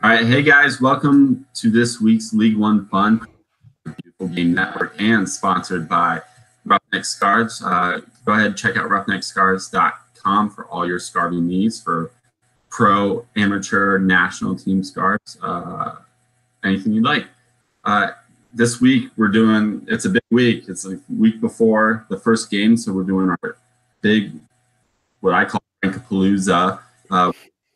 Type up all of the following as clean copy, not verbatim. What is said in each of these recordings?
All right, hey guys, welcome to this week's League One Fun, Beautiful Game Network, and sponsored by Roughneck Scarves. Go ahead and check out roughneckscarves.com for all your scarving needs for pro, amateur, national team scarves, anything you'd like. This week it's a big week. It's a week before the first game, so we're doing our big, what I call Rank-a-Palooza.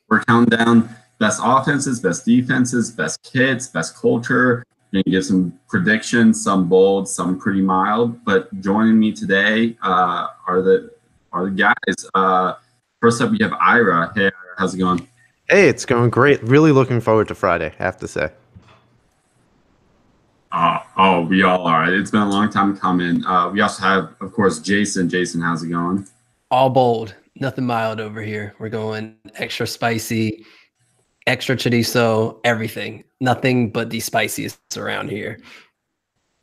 We're counting down best offenses, best defenses, best kits, best culture. We're going to give some predictions, some bold, some pretty mild. But joining me today are the guys. First up, we have Ira. Hey, Ira, how's it going? Hey, it's going great. Really looking forward to Friday, I have to say. We all are. It's been a long time coming. We also have, of course, Jason. Jason, how's it going? All bold, nothing mild over here. We're going extra spicy, extra chorizo, everything. Nothing but the spiciest around here.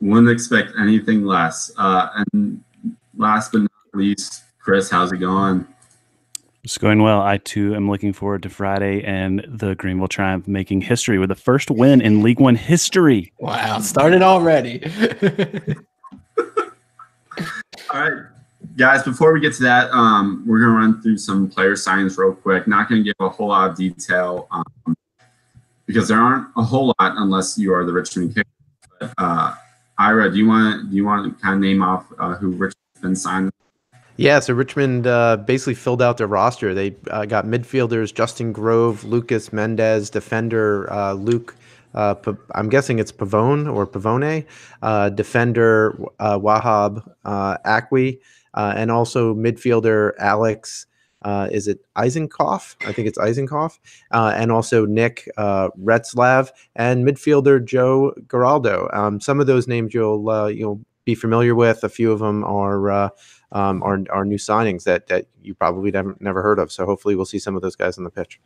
Wouldn't expect anything less. And last but not least, Chris, how's it going? It's going well. I, too, am looking forward to Friday and the Greenville Triumph making history with the first win in League One history. Wow, started already. All right, guys, before we get to that, we're going to run through some player signings real quick. Not going to give a whole lot of detail because there aren't a whole lot unless you are the Richmond Kickers. But, Ira, do you want to kind of name off who Richmond's been signed? Yeah, so Richmond basically filled out their roster. They got midfielders Justin Grove, Lucas Mendez, defender Luke, I'm guessing it's Pavone or Pavone, defender Wahab Akwi, and also midfielder Alex, is it Eisenkopf? I think it's Eisenkopf, and also Nick Retzlav, and midfielder Joe Geraldo. Some of those names you'll be familiar with. A few of them are new signings that you probably never heard of. So hopefully we'll see some of those guys on the pitch.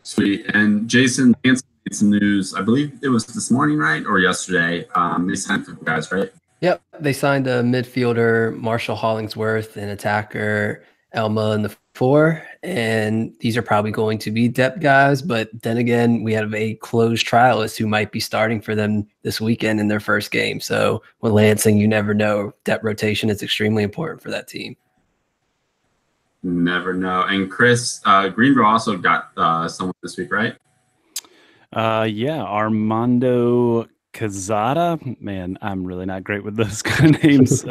Sweet. And Jason Lansing made some news. I believe it was this morning, right, or yesterday. They signed for guys, right? Yep, they signed a midfielder, Marshall Hollingsworth, an attacker, Elma in the 4, and these are probably going to be depth guys. But then again, we have a closed trialist who might be starting for them this weekend in their first game. So with Lansing, you never know. Depth rotation is extremely important for that team. Never know. And Chris, Greenville also got someone this week, right? Yeah, Armando Cazada. Man, I'm really not great with those kind of names.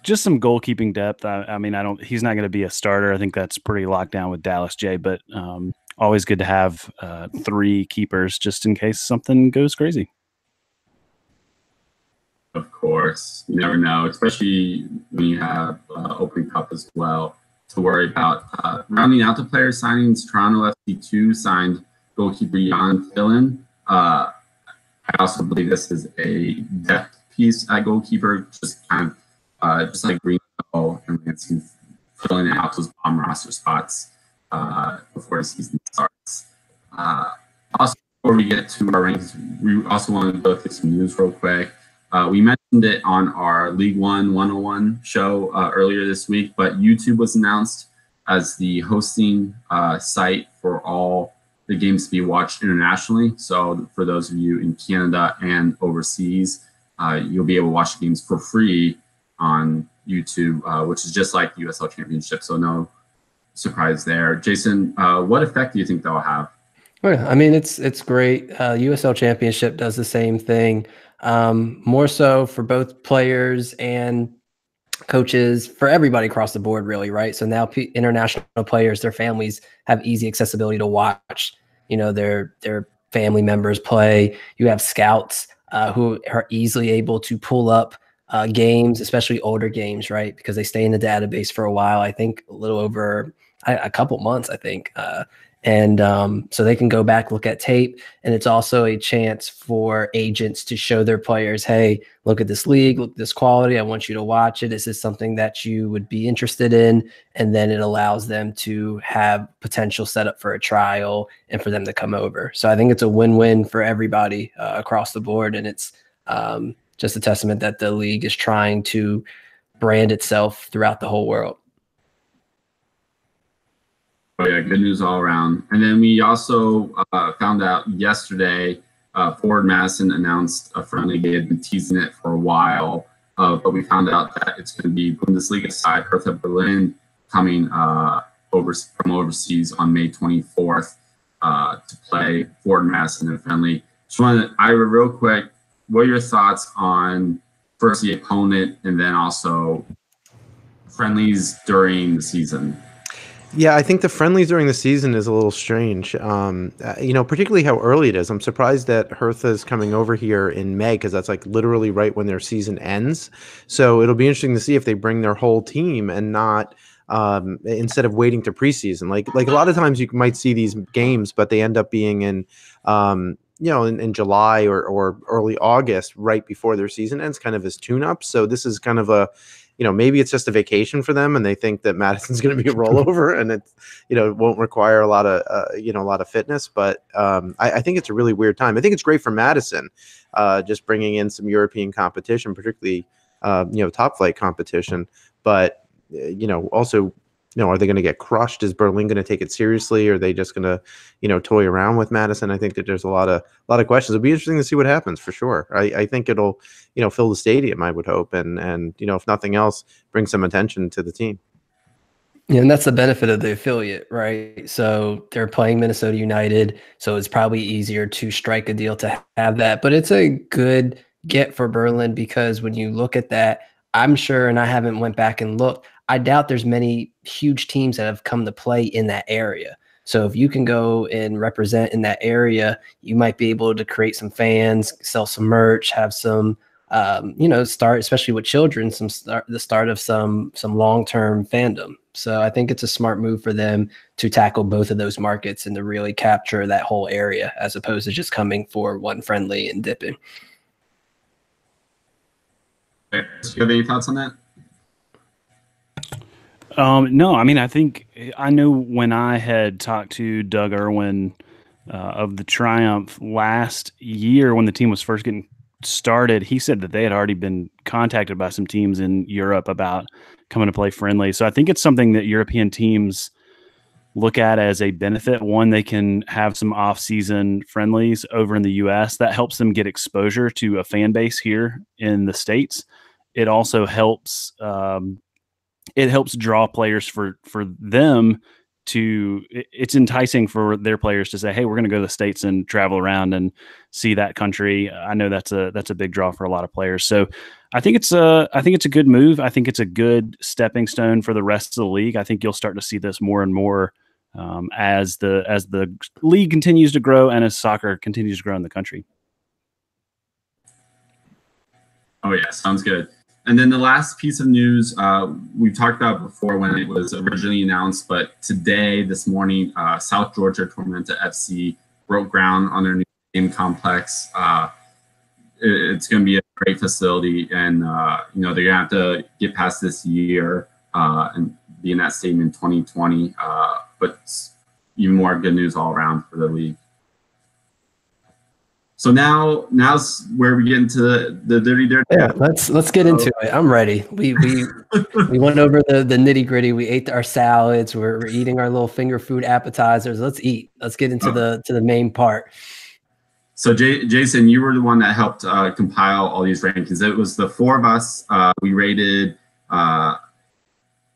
Just some goalkeeping depth. I mean, he's not going to be a starter. I think that's pretty locked down with Dallas J, but always good to have 3 keepers just in case something goes crazy. Of course. You never know, especially when you have Open Cup as well to worry about. Rounding out the player signings, Toronto FC2 signed goalkeeper Jan Filin. I also believe this is a depth piece at goalkeeper, just kind of just like Greenville and Lansing filling out those bomb roster spots before the season starts. Also, before we get to our rankings, we also want to go through some news real quick. We mentioned it on our League One 101 show earlier this week, but YouTube was announced as the hosting site for all the games to be watched internationally. So for those of you in Canada and overseas, you'll be able to watch the games for free on YouTube, which is just like the USL Championship. So no surprise there. Jason, what effect do you think that'll have? Well, I mean, it's great. USL Championship does the same thing, more so for both players and coaches, for everybody across the board, really, right? So now international players, their families have easy accessibility to watch, their family members play. You have scouts who are easily able to pull up games, especially older games, right? Because they stay in the database for a while. I think a little over a couple months, I think. So they can go back, look at tape, and it's also a chance for agents to show their players, hey, look at this league, look at this quality. I want you to watch it. Is this something that you would be interested in? And then it allows them to have potential set up for a trial and for them to come over. So I think it's a win-win for everybody across the board. And it's just a testament that the league is trying to brand itself throughout the whole world. Oh yeah, good news all around. And then we also found out yesterday, Forward Madison announced a friendly. They had been teasing it for a while, but we found out that it's going to be Bundesliga side Hertha Berlin coming from overseas on May 24th to play Forward Madison in friendly. Just wanted, Ira, real quick, what are your thoughts on first the opponent and then also friendlies during the season? Yeah, I think the friendlies during the season is a little strange. Particularly how early it is. I'm surprised that Hertha is coming over here in May because that's like literally right when their season ends. So it'll be interesting to see if they bring their whole team and not instead of waiting to preseason. Like a lot of times you might see these games, but they end up being in in July or early August, right before their season ends, kind of as tune-ups. So this is kind of a maybe it's just a vacation for them and they think that Madison's going to be a rollover and it won't require a lot of, a lot of fitness. But I think it's a really weird time. I think it's great for Madison, just bringing in some European competition, particularly, top flight competition. But, also, are they going to get crushed? Is Berlin going to take it seriously? Or are they just going to, toy around with Madison? I think that there's a lot of questions. It'll be interesting to see what happens for sure. I think it'll, fill the stadium, I would hope. And, if nothing else, bring some attention to the team. Yeah, and that's the benefit of the affiliate, right? So they're playing Minnesota United, so it's probably easier to strike a deal to have that. But it's a good get for Berlin because when you look at that, I'm sure, and I haven't went back and looked, I doubt there's many huge teams that have come to play in that area. So if you can go and represent in that area, you might be able to create some fans, sell some merch, have some, start, especially with children, the start of some long-term fandom. So I think it's a smart move for them to tackle both of those markets and to really capture that whole area as opposed to just coming for one friendly and dipping. Do you have any thoughts on that? No, I mean, I know when I had talked to Doug Irwin of the Triumph last year when the team was first getting started, he said that they had already been contacted by some teams in Europe about coming to play friendly. So I think it's something that European teams look at as a benefit. One, they can have some off-season friendlies over in the U.S. That helps them get exposure to a fan base here in the States. It also helps draw players for them to, it's enticing for their players to say, hey, we're going to go to the States and travel around and see that country. I know that's a big draw for a lot of players. So I think it's a good move. I think it's a good stepping stone for the rest of the league. I think you'll start to see this more and more as the league continues to grow and as soccer continues to grow in the country. Oh yeah, sounds good. And then the last piece of news we've talked about before when it was originally announced, but today, this morning, South Georgia Tormenta FC broke ground on their new game complex. It's going to be a great facility, and they're going to have to get past this year and be in that stadium in 2020. But even more good news all around for the league. So now's where we get into the dirty dirt. Yeah, let's get into it. I'm ready. We went over the nitty gritty. We ate our salads. We're eating our little finger food appetizers. Let's eat. Let's get into the main part. So Jason, you were the one that helped compile all these rankings. It was the four of us. We rated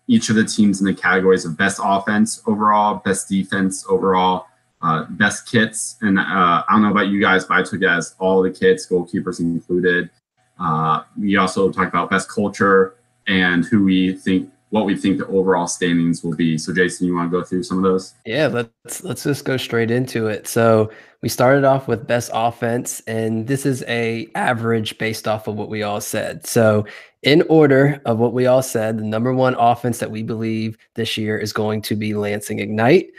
each of the teams in the categories of best offense overall, best defense overall, best kits. And I don't know about you guys, but I took it as all the kits, goalkeepers included. We also talked about best culture and what we think the overall standings will be. So Jason, you want to go through some of those? Yeah, let's just go straight into it. So we started off with best offense, and this is a average based off of what we all said. So in order of what we all said, the number one offense that we believe this year is going to be Lansing Ignite.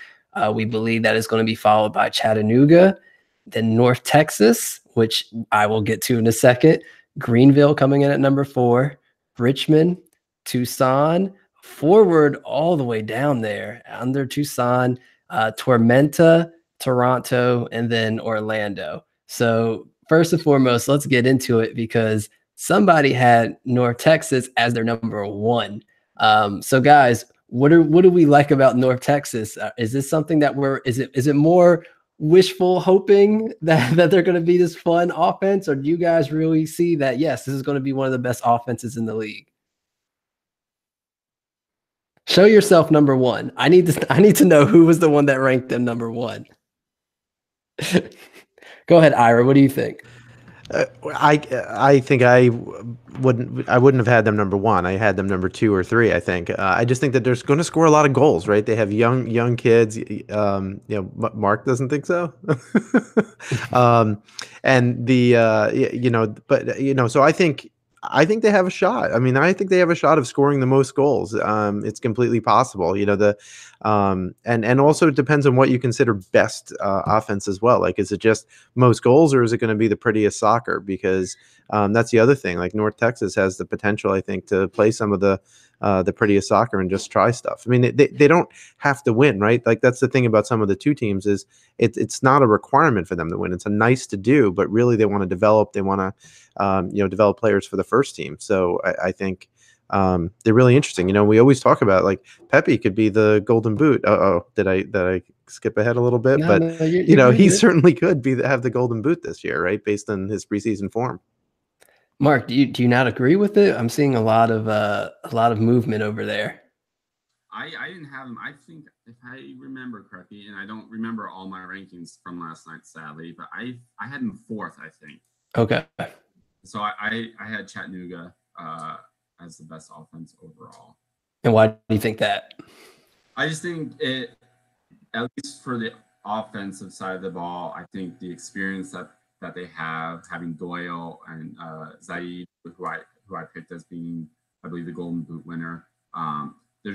We believe that is going to be followed by Chattanooga, then North Texas, which I will get to in a second, Greenville coming in at number 4, Richmond, Tucson, forward all the way down there under Tucson, Tormenta, Toronto, and then Orlando. So first and foremost, let's get into it because somebody had North Texas as their number 1. So guys, what do we like about North Texas? Is this something that is it more wishful hoping that they're going to be this fun offense, or do you guys really see that, yes, this is going to be one of the best offenses in the league? Show yourself number one. I need to know who was the one that ranked them number one. Go ahead, Ira. What do you think? I think I wouldn't have had them number one. I had them number 2 or 3. I think I just think that they're going to score a lot of goals, right? They have young kids. Mark doesn't think so. And so I think they have a shot. I mean, I think they have a shot of scoring the most goals. It's completely possible. And also it depends on what you consider best offense as well. Like, is it just most goals, or is it going to be the prettiest soccer? Because that's the other thing. Like, North Texas has the potential, I think, to play some of the prettiest soccer and just try stuff. I mean, they don't have to win, right? Like, that's the thing about some of the 2 teams is it's not a requirement for them to win. It's a nice to do, but really they want to develop. They want to develop players for the first team. So I think they're really interesting. We always talk about, like, Pepe could be the Golden Boot. Did I skip ahead a little bit? No, he certainly could have the Golden Boot this year, right? Based on his preseason form. Mark, do you not agree with it? I'm seeing a lot of movement over there. I didn't have him. I think, if I remember correctly, and I don't remember all my rankings from last night, sadly, but I had him 4th, I think. Okay. So I had Chattanooga as the best offense overall. And why do you think that? I just think it, at least for the offensive side of the ball, I think the experience that they have, having Doyle and Zaid, who I picked as being, I believe, the Golden Boot winner. They're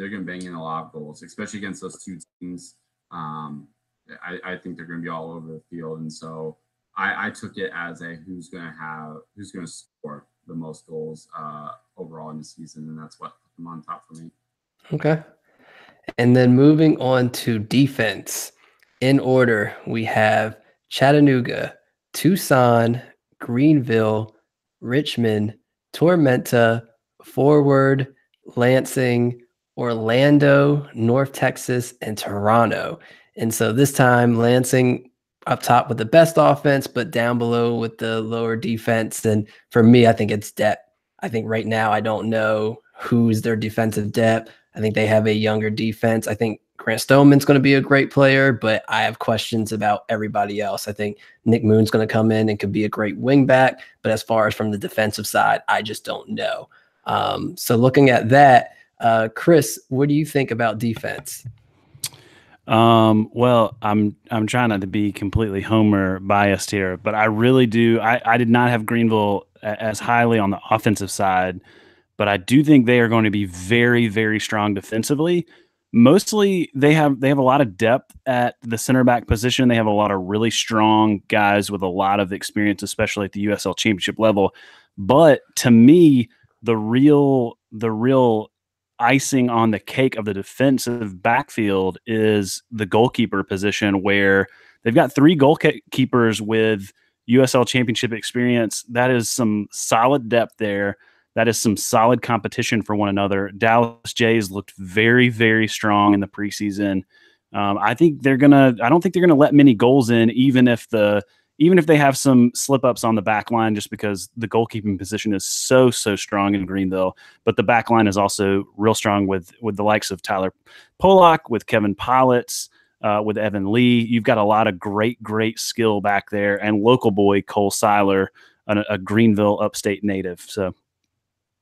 gonna bang in a lot of goals, especially against those 2 teams. I think they're gonna be all over the field, and so I took it as who's gonna score the most goals overall in the season, and that's what put them on top for me. Okay. And then moving on to defense, in order, we have Chattanooga, Tucson, Greenville, Richmond, Tormenta, Forward, Lansing, Orlando, North Texas, and Toronto. And so this time, Lansing up top with the best offense, but down below with the lower defense. And for me, I think it's depth. I think right now, I don't know who's their defensive depth. I think they have a younger defense. I think Grant Stoneman's going to be a great player, but I have questions about everybody else. I think Nick Moon's going to come in and could be a great wing back, but as far as from the defensive side, I just don't know. So looking at that, Chris, what do you think about defense? Well, I'm trying not to be completely Homer biased here, but I really do. I did not have Greenville as highly on the offensive side, but I do think they are going to be very, very strong defensively. Mostly they have a lot of depth at the center back position. They have a lot of really strong guys with a lot of experience, especially at the USL Championship level. But to me, the real icing on the cake of the defensive backfield is the goalkeeper position, where they've got 3 goalkeepers with USL Championship experience. That is some solid depth there. That is some solid competition for one another. Dallas Jays looked very, very strong in the preseason. I don't think they're gonna let many goals in, even if they have some slip ups on the back line, just because the goalkeeping position is so strong in Greenville. But the back line is also real strong with the likes of Tyler Pollock, with Kevin Politz, with Evan Lee. You've got a lot of great skill back there, and local boy Cole Seiler, a Greenville upstate native. So.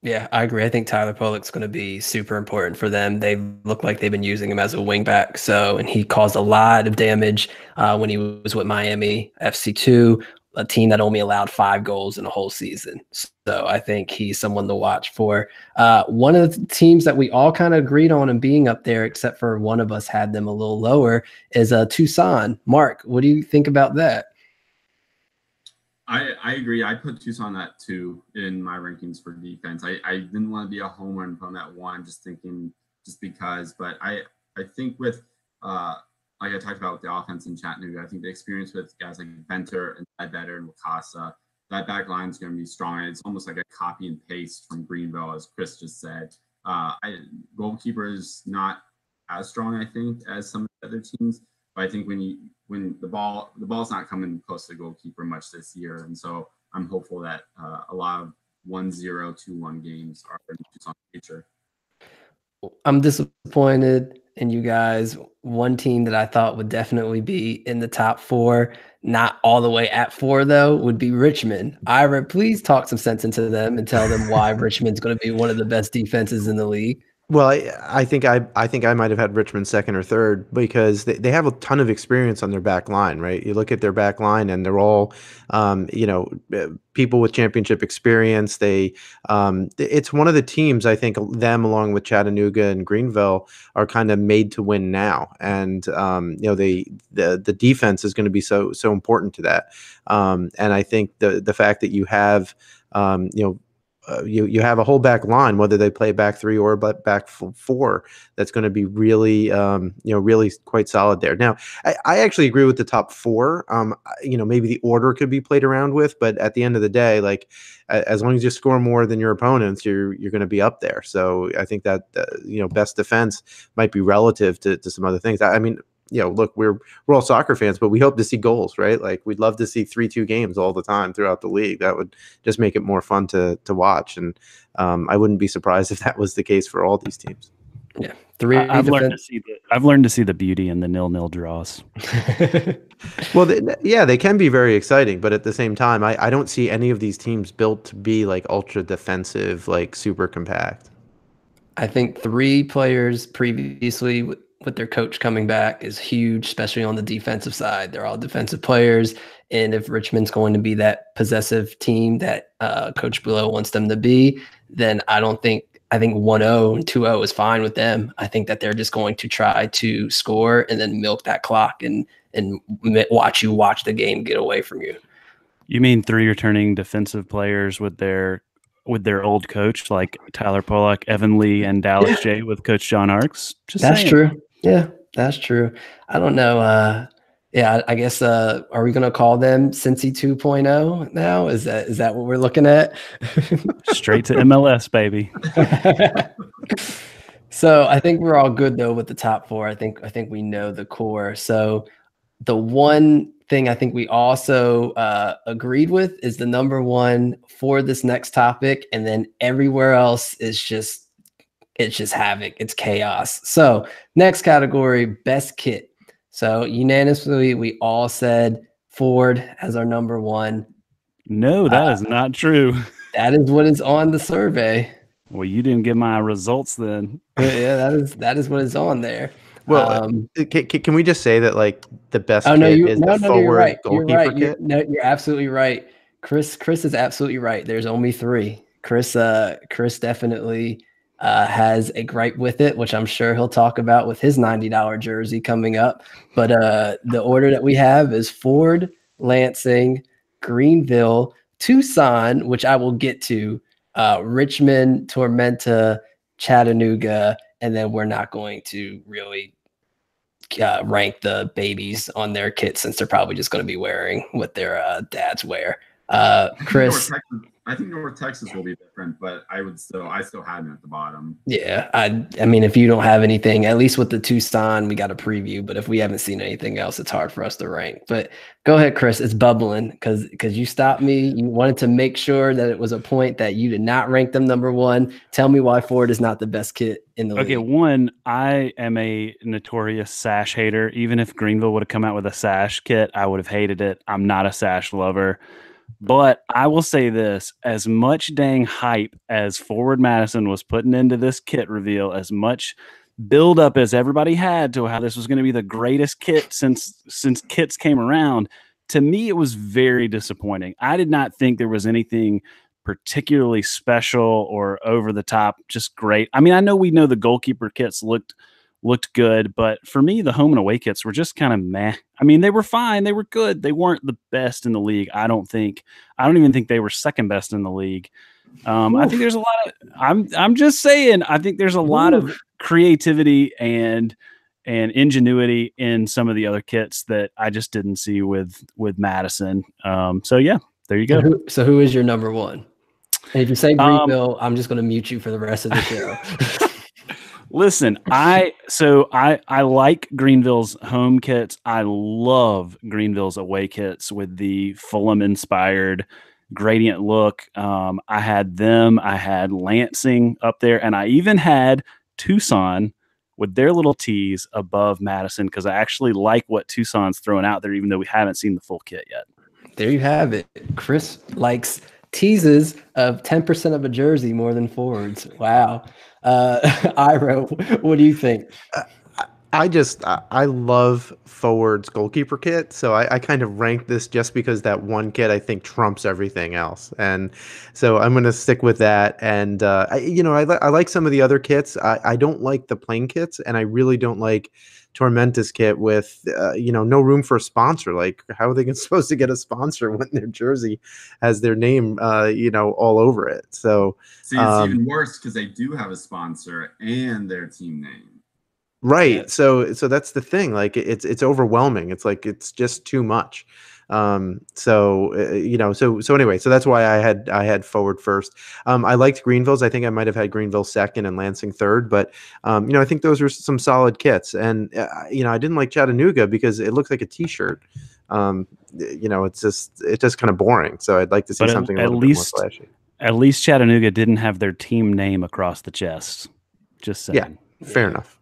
Yeah, I agree. I think Tyler Pollock's going to be super important for them. They look like they've been using him as a wingback. And he caused a lot of damage when he was with Miami FC2, a team that only allowed 5 goals in a whole season. So I think he's someone to watch for. One of the teams that we all kind of agreed on and being up there, except for one of us had them a little lower, is Tucson. Mark, what do you think about that? I agree. I put Tucson at 2 in my rankings for defense. I didn't want to be a homer and put them at 1, just because. But I think with like I talked about with the offense in Chattanooga, I think the experience with guys like Venter and Ledbetter and Wakasa, that back line is going to be strong. It's almost like a copy and paste from Greenville, as Chris just said. Goalkeeper is not as strong, I think, as some of the other teams. But I think when the ball's not coming close to the goalkeeper much this year, and so I'm hopeful that a lot of 1-0, 2-1 games are in the future. I'm disappointed in you guys. One team that I thought would definitely be in the top 4, not all the way at 4 though, would be Richmond. Ira, please talk some sense into them and tell them why Richmond's going to be one of the best defenses in the league. Well, I think I might have had Richmond second or third because they have a ton of experience on their back line, right? You look at their back line and they're all, people with championship experience. It's one of the teams, I think them along with Chattanooga and Greenville are kind of made to win now. And, the defense is going to be so important to that. And I think the fact that you have, you have a whole back line, whether they play back 3 or back 4, that's going to be really, really quite solid there. Now, I actually agree with the top 4. Maybe the order could be played around with, but at the end of the day, like as long as you score more than your opponents, you're going to be up there. So I think that best defense might be relative to some other things. I mean, look, we're all soccer fans, but we hope to see goals, right? Like we'd love to see 3-2 games all the time throughout the league. That would just make it more fun to watch. And I wouldn't be surprised if that was the case for all these teams. Yeah, I've learned to see the beauty in the 0-0 draws. Well, they can be very exciting, but at the same time, I don't see any of these teams built to be like ultra defensive, like super compact. I think 3 players previously with their coach coming back is huge, especially on the defensive side. They're all defensive players. And if Richmond's going to be that possessive team that Coach Below wants them to be, then I think 1-0 and 2-0 is fine with them. I think that they're just going to try to score and then milk that clock and watch the game get away from you. You mean 3 returning defensive players with their old coach, like Tyler Pollock, Evan Lee, and Dallas J with Coach John Arks? That's true. Yeah, that's true. I don't know. I guess are we going to call them Cincy 2.0 now? Is that what we're looking at? Straight to MLS, baby. So I think we're all good though with the top 4. I think we know the core. So the one thing I think we also agreed with is the number 1 for this next topic, and then everywhere else is just havoc. It's chaos. So next category, best kit. So unanimously, we all said Ford as our number 1. No, that is not true. That is what is on the survey. Well, you didn't get my results then. Yeah, that is what is on there. Well, can we just say that like the best kit is the forward goalkeeper kit? You're absolutely right. Chris is absolutely right. There's only 3. Chris definitely has a gripe with it, which I'm sure he'll talk about with his $90 jersey coming up. But the order that we have is Ford, Lansing, Greenville, Tucson, which I will get to, Richmond, Tormenta, Chattanooga, and then we're not going to really rank the babies on their kit since they're probably just going to be wearing what their dads wear. Chris, I think North Texas will be different, but I still have them at the bottom. Yeah, I mean, if you don't have anything, at least with the Tucson, we got a preview. But if we haven't seen anything else, it's hard for us to rank. But go ahead, Chris. It's bubbling because you stopped me. You wanted to make sure that it was a point that you did not rank them number 1. Tell me why Ford is not the best kit in the league. Okay, 1, I am a notorious sash hater. Even if Greenville would have come out with a sash kit, I would have hated it. I'm not a sash lover. But I will say this, as much dang hype as Forward Madison was putting into this kit reveal, as much build up as everybody had to how this was going to be the greatest kit since kits came around, to me, it was very disappointing. I did not think there was anything particularly special or over the top, just great. I mean, we know the goalkeeper kits looked good, but for me, the home and away kits were just kind of meh. I mean, they were fine. They were good. They weren't the best in the league. I don't even think they were second best in the league. I think there's a lot of, I'm just saying, I think there's a lot of creativity and ingenuity in some of the other kits that I just didn't see with Madison. So yeah, there you go. So who is your number 1? And if you say Greenville, I'm just going to mute you for the rest of the show. Listen, I like Greenville's home kits. I love Greenville's away kits with the Fulham inspired gradient look. I had them. I had Lansing up there, and I even had Tucson with their little T's above Madison because I actually like what Tucson's throwing out there, even though we haven't seen the full kit yet. There you have it. Chris likes teases of 10% of a jersey more than forwards. Wow. Ira, what do you think? I love forwards goalkeeper kit, so I kind of rank this just because that one kit I think trumps everything else, and so I'm going to stick with that. And I like some of the other kits. I don't like the plain kits, and I really don't like Tormenta's kit with no room for a sponsor. Like, how are they supposed to get a sponsor when their jersey has their name all over it? So see, it's even worse because they do have a sponsor and their team name. Right. Yeah. So that's the thing. Like it's overwhelming. It's like it's just too much. So anyway, so that's why I had forward first. I liked Greenville's. I think I might have had Greenville second and Lansing third, but I think those were some solid kits. And I didn't like Chattanooga because it looked like a t-shirt. It's just kind of boring. So I'd like to see something a little bit more flashy. At least Chattanooga didn't have their team name across the chest. Just saying. Yeah, fair enough.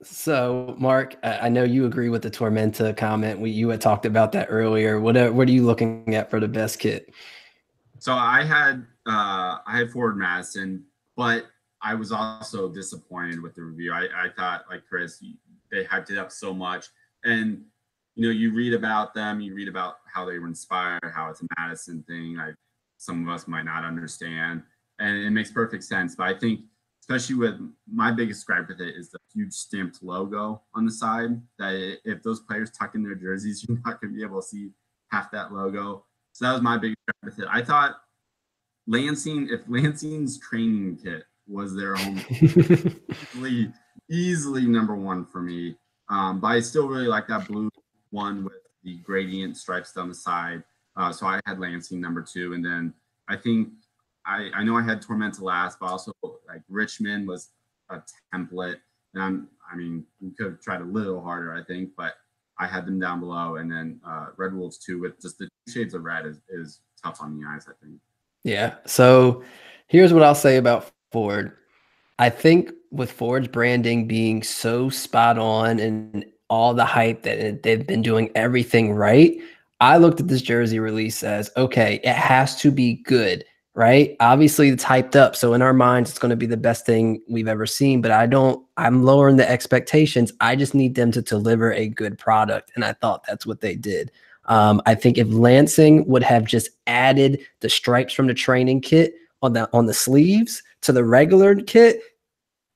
So, Mark, I know you agree with the Tormenta comment. You had talked about that earlier. What are you looking at for the best kit? So I had forward Madison, but I was also disappointed with the review. I thought, like Chris, they hyped it up so much, and you read about them, you read about how they were inspired, how it's a Madison thing. Some of us might not understand, and it makes perfect sense. But I think, especially with my biggest gripe with it is the huge stamped logo on the side, that if those players tuck in their jerseys, you're not going to be able to see half that logo. So that was my biggest gripe with it. I thought if Lansing's training kit was their own, easily number one for me. But I still really like that blue one with the gradient stripes down the side. So I had Lansing number two. And then I think, I know I had Tormenta last, but also like Richmond was a template. And we could have tried a little harder, I think, but I had them down below. And then Red Wolves too, with just the shades of red is tough on the eyes, I think. Yeah. So here's what I'll say about Ford. I think with Ford's branding being so spot on and all the hype that they've been doing everything right, I looked at this jersey release as, okay, it has to be good. Right? Obviously it's hyped up. So in our minds, it's going to be the best thing we've ever seen, but I'm lowering the expectations. I just need them to deliver a good product. And I thought that's what they did. I think if Lansing would have just added the stripes from the training kit on the sleeves to the regular kit,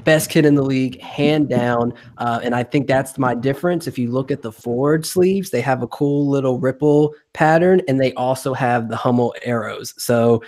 best kit in the league, hand down. And I think that's my difference. If you look at the forward sleeves, they have a cool little ripple pattern, and they also have the Hummel arrows. So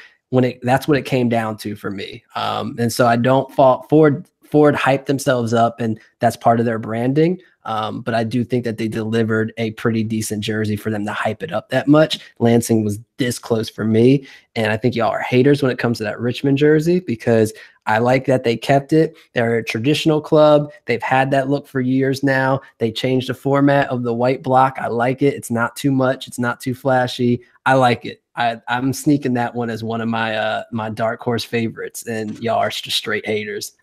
that's what it came down to for me. And so I don't fault Ford hyped themselves up, and that's part of their branding. But I do think that they delivered a pretty decent jersey for them to hype it up that much. Lansing was this close for me. And I think y'all are haters when it comes to that Richmond jersey, because I like that they kept it. They're a traditional club. They've had that look for years now. They changed the format of the white block. I like it. It's not too much. It's not too flashy. I like it. I'm sneaking that one as one of my dark horse favorites, and y'all are just straight haters.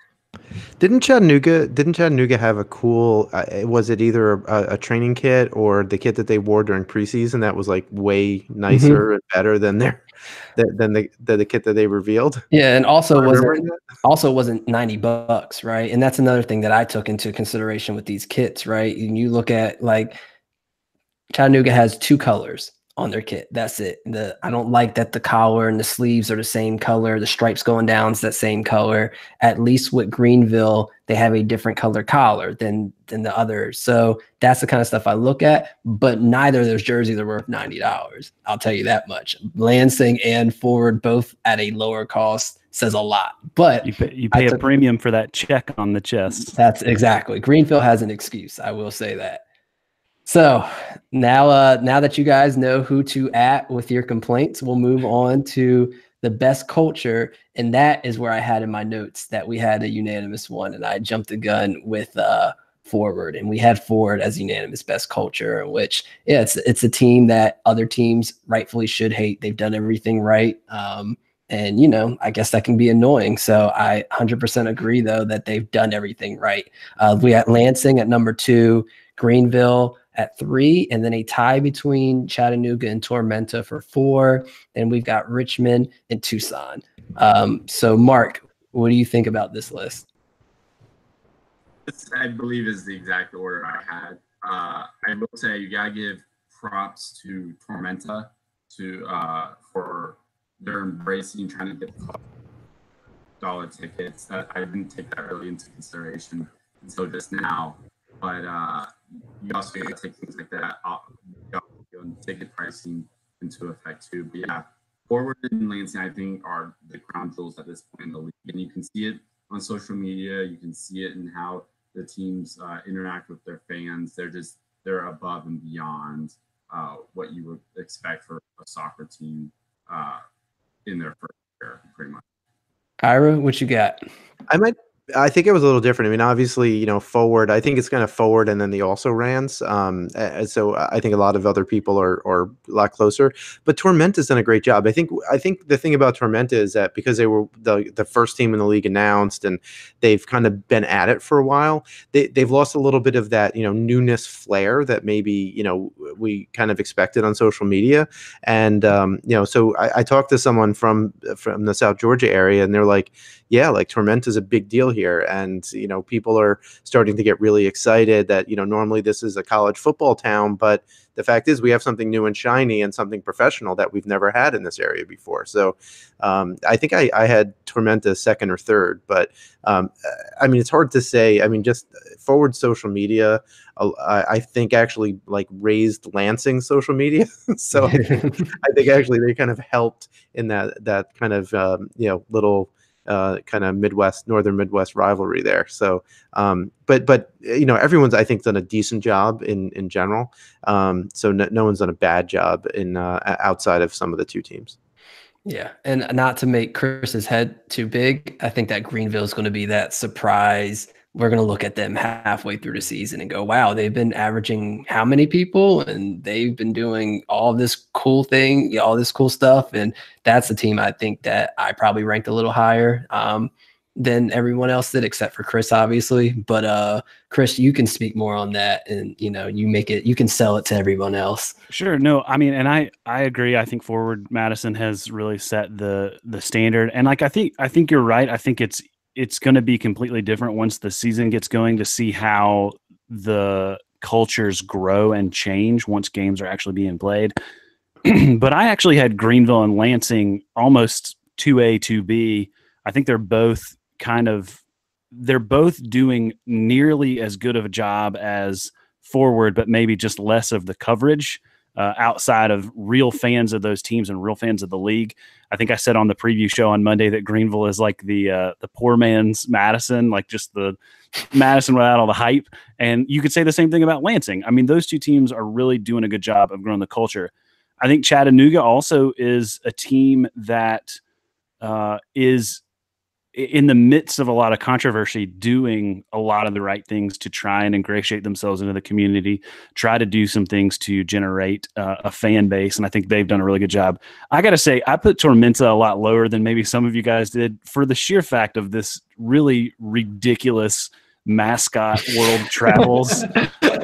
Didn't Chattanooga have a cool? Was it either a training kit or the kit that they wore during preseason that was like way nicer and better than the kit that they revealed? Yeah, and also wasn't $90, right? And that's another thing that I took into consideration with these kits, right? And you look at like Chattanooga has two colors on their kit. That's it. I don't like that the collar and the sleeves are the same color. The stripes going down is that same color. At least with Greenville, they have a different color collar than the others. So that's the kind of stuff I look at. But neither of those jerseys are worth $90. I'll tell you that much. Lansing and Ford both at a lower cost says a lot. But you pay a premium for that check on the chest. That's exactly. Greenville has an excuse. I will say that. So now that you guys know who to at with your complaints, we'll move on to the best culture. And that is where I had in my notes that we had a unanimous one. And I jumped the gun with forward, and we had forward as unanimous best culture, which it's a team that other teams rightfully should hate. They've done everything right. And I guess that can be annoying. So I 100% agree though that they've done everything right. We had Lansing at number 2, Greenville at 3, and then a tie between Chattanooga and Tormenta for 4. And we've got Richmond and Tucson. So Mark, what do you think about this list? This, I believe, is the exact order I had. I will say you gotta give props to Tormenta for their embracing trying to get dollar tickets. That I didn't take that really into consideration until just now. But you also got to take things like that ticket pricing into effect too. But yeah, Forward and Lansing, I think, are the crown jewels at this point in the league, and you can see it on social media. You can see it in how the teams interact with their fans. They're above and beyond what you would expect for a soccer team in their first year, pretty much. Ira, what you got? I think it was a little different. I mean, obviously, Forward, I think it's kind of Forward and then the also rans. So I think a lot of other people are a lot closer. But Tormenta's done a great job. I think the thing about Tormenta is that because they were the first team in the league announced and they've kind of been at it for a while, they've lost a little bit of that, newness flair that maybe, we kind of expected on social media. And, so I talked to someone from the South Georgia area, and they're like, yeah, like Tormenta's a big deal here. And, people are starting to get really excited that, normally this is a college football town, but the fact is we have something new and shiny and something professional that we've never had in this area before. So I think I had Tormenta second or third, but I mean, it's hard to say. I mean, just Forward social media, I think actually like raised Lansing social media. So I think actually they kind of helped in that kind of, little kind of northern Midwest rivalry there. So, but everyone's, I think, done a decent job in general. So no one's done a bad job in outside of some of the two teams. Yeah, and not to make Chris's head too big, I think that Greenville is going to be that surprise. We're going to look at them halfway through the season and go, wow, they've been averaging how many people? And they've been doing all this cool thing, all this cool stuff. And that's the team I think that I probably ranked a little higher than everyone else did, except for Chris, obviously. But Chris, you can speak more on that, and you can sell it to everyone else. Sure. No, I mean, and I agree. I think Forward Madison has really set the standard. And like I think you're right. I think it's going to be completely different once the season gets going to see how the cultures grow and change once games are actually being played. But I actually had Greenville and Lansing almost 2A, 2B. I think they're both doing nearly as good of a job as Forward, but maybe just less of the coverage outside of real fans of those teams and real fans of the league. I think I said on the preview show on Monday that Greenville is like the poor man's Madison, like just the Madison without all the hype. And you could say the same thing about Lansing. I mean, those two teams are really doing a good job of growing the culture. I think Chattanooga also is a team that is in the midst of a lot of controversy, doing a lot of the right things to try and ingratiate themselves into the community, try to do some things to generate a fan base. And I think they've done a really good job. I got to say, I put Tormenta a lot lower than maybe some of you guys did for the sheer fact of this really ridiculous mascot world travels.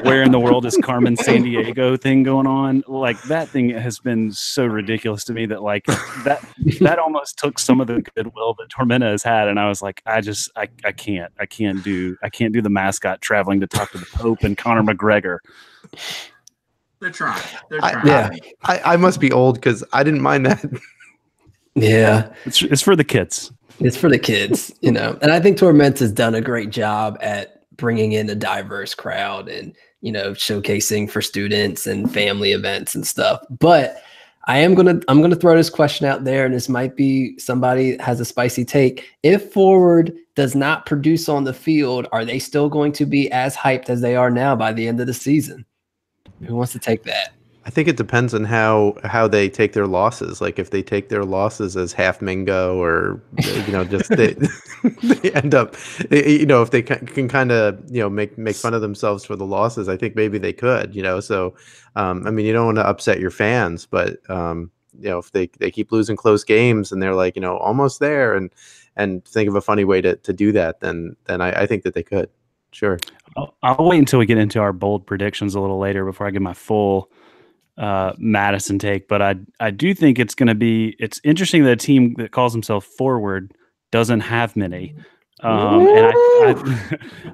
Where in the world is Carmen Sandiego thing going on? Like that thing has been so ridiculous to me that like that almost took some of the goodwill that Tormenta has had. And I was like, I can't do the mascot traveling to talk to the Pope and Conor McGregor. They're trying. I must be old because I didn't mind that. Yeah. It's for the kids. It's for the kids, And I think Tormenta's done a great job at bringing in a diverse crowd and, showcasing for students and family events and stuff. But I'm going to throw this question out there, and this might be somebody has a spicy take. If Forward does not produce on the field, are they still going to be as hyped as they are now by the end of the season? Who wants to take that? I think it depends on how they take their losses. Like if they take their losses as half Mingo, or just they end up, if they can kind of make fun of themselves for the losses. I think maybe they could. So I mean, you don't want to upset your fans, but if they keep losing close games and they're like almost there, and think of a funny way to do that, then I think that they could. Sure. I'll wait until we get into our bold predictions a little later before I give my full Madison take, but I do think it's interesting that a team that calls himself Forward doesn't have many. And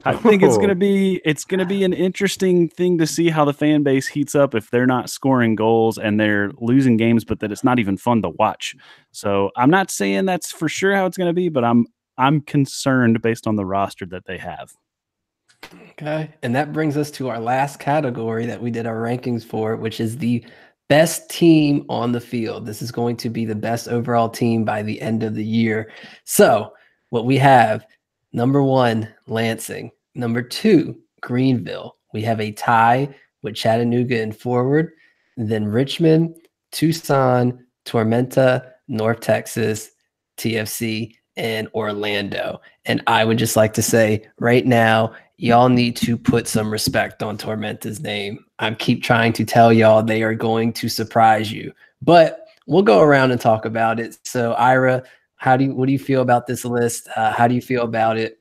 I think it's gonna be an interesting thing to see how the fan base heats up if they're not scoring goals and they're losing games, but that it's not even fun to watch. So I'm not saying that's for sure how it's gonna be, but I'm concerned based on the roster that they have. Okay. And that brings us to our last category that we did our rankings for, which is the best team on the field. This is going to be the best overall team by the end of the year. So what we have, number 1, Lansing. Number 2, Greenville. We have a tie with Chattanooga and Forward. Then Richmond, Tucson, Tormenta, North Texas, TFC, and Orlando. And I would just like to say right now, y'all need to put some respect on Tormenta's name. I keep trying to tell y'all they are going to surprise you, but we'll go around and talk about it. So Ira, what do you feel about this list? How do you feel about it?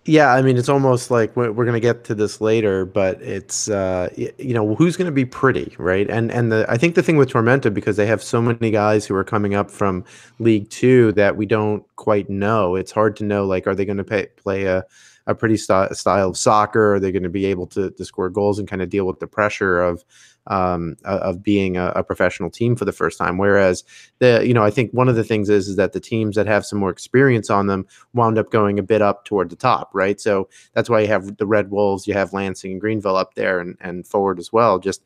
Yeah, I mean, it's almost like we're going to get to this later, but it's who's going to be pretty, right? And I think the thing with Tormenta, because they have so many guys who are coming up from League Two that we don't quite know. It's hard to know, like, are they going to play a pretty style of soccer? Are they going to be able to score goals and kind of deal with the pressure of being a professional team for the first time? Whereas I think one of the things is that the teams that have some more experience on them wound up going a bit up toward the top, right? So that's why you have the Red Wolves, you have Lansing and Greenville up there, and Forward as well. Just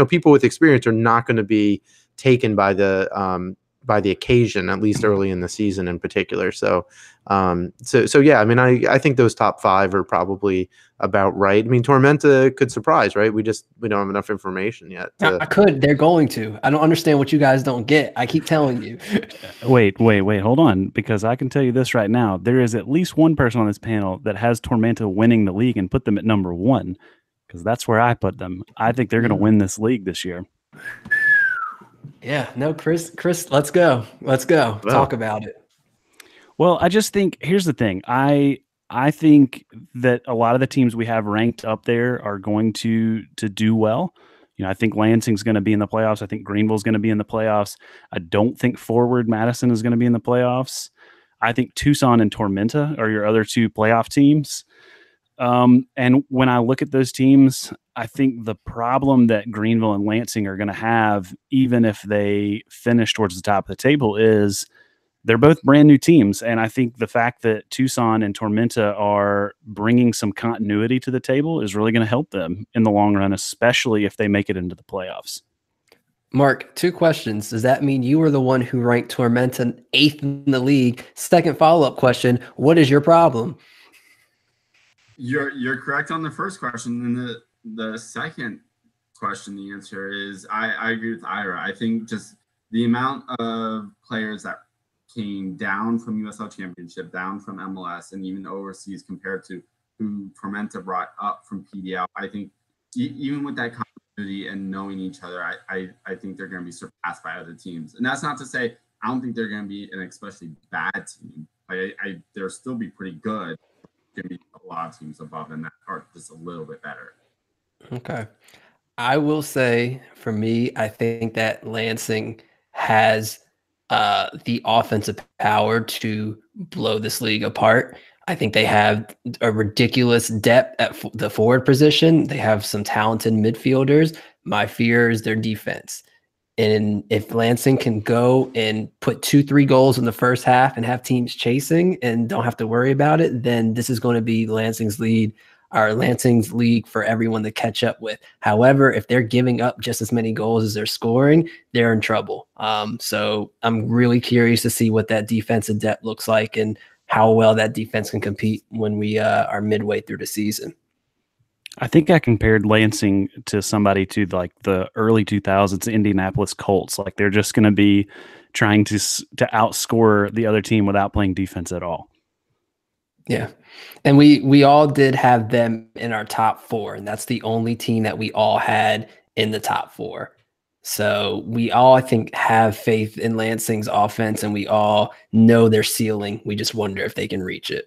people with experience are not going to be taken by the occasion, at least early in the season in particular. So yeah, I mean, I think those top 5 are probably about right. I mean, Tormenta could surprise, right? We don't have enough information yet. They're going to. I don't understand what you guys don't get. I keep telling you. Wait, hold on, because I can tell you this right now. There is at least one person on this panel that has Tormenta winning the league and put them at number 1, because that's where I put them. I think they're going to win this league this year. Yeah, no, Chris, let's go. Wow. Talk about it. Well, I just think here's the thing. I think that a lot of the teams we have ranked up there are going to do well. I think Lansing's going to be in the playoffs. I think Greenville's going to be in the playoffs. I don't think Forward Madison is going to be in the playoffs. I think Tucson and Tormenta are your other 2 playoff teams. And when I look at those teams, I think the problem that Greenville and Lansing are going to have, even if they finish towards the top of the table, is they're both brand new teams. And I think the fact that Tucson and Tormenta are bringing some continuity to the table is really going to help them in the long run, especially if they make it into the playoffs. Mark, 2 questions. Does that mean you were the one who ranked Tormenta 8th in the league? Second follow-up question, what is your problem? You're correct on the first question. And the second question, the answer is I agree with Ira. I think just the amount of players that came down from USL Championship, down from MLS, and even overseas compared to who Tormenta brought up from PDL, I think even with that continuity and knowing each other, I think they're going to be surpassed by other teams. And that's not to say I don't think they're going to be an especially bad team. They'll still be pretty good. Going to be a lot of teams above them that are just a little bit better. Okay. I will say, for me, I think that Lansing has the offensive power to blow this league apart. I think they have a ridiculous depth at the forward position. They have some talented midfielders. My fear is their defense. And if Lansing can go and put 2-3 goals in the first half and have teams chasing and don't have to worry about it, then this is going to be Lansing's league for everyone to catch up with. However, if they're giving up just as many goals as they're scoring, they're in trouble. So I'm really curious to see what that defensive depth looks like and how well that defense can compete when we are midway through the season. I think I compared Lansing to somebody to like the early 2000s Indianapolis Colts. Like they're just going to be trying to outscore the other team without playing defense at all. Yeah. And we all did have them in our top 4, and that's the only team that we all had in the top 4. So we all, I think, have faith in Lansing's offense, and we all know their ceiling. We just wonder if they can reach it.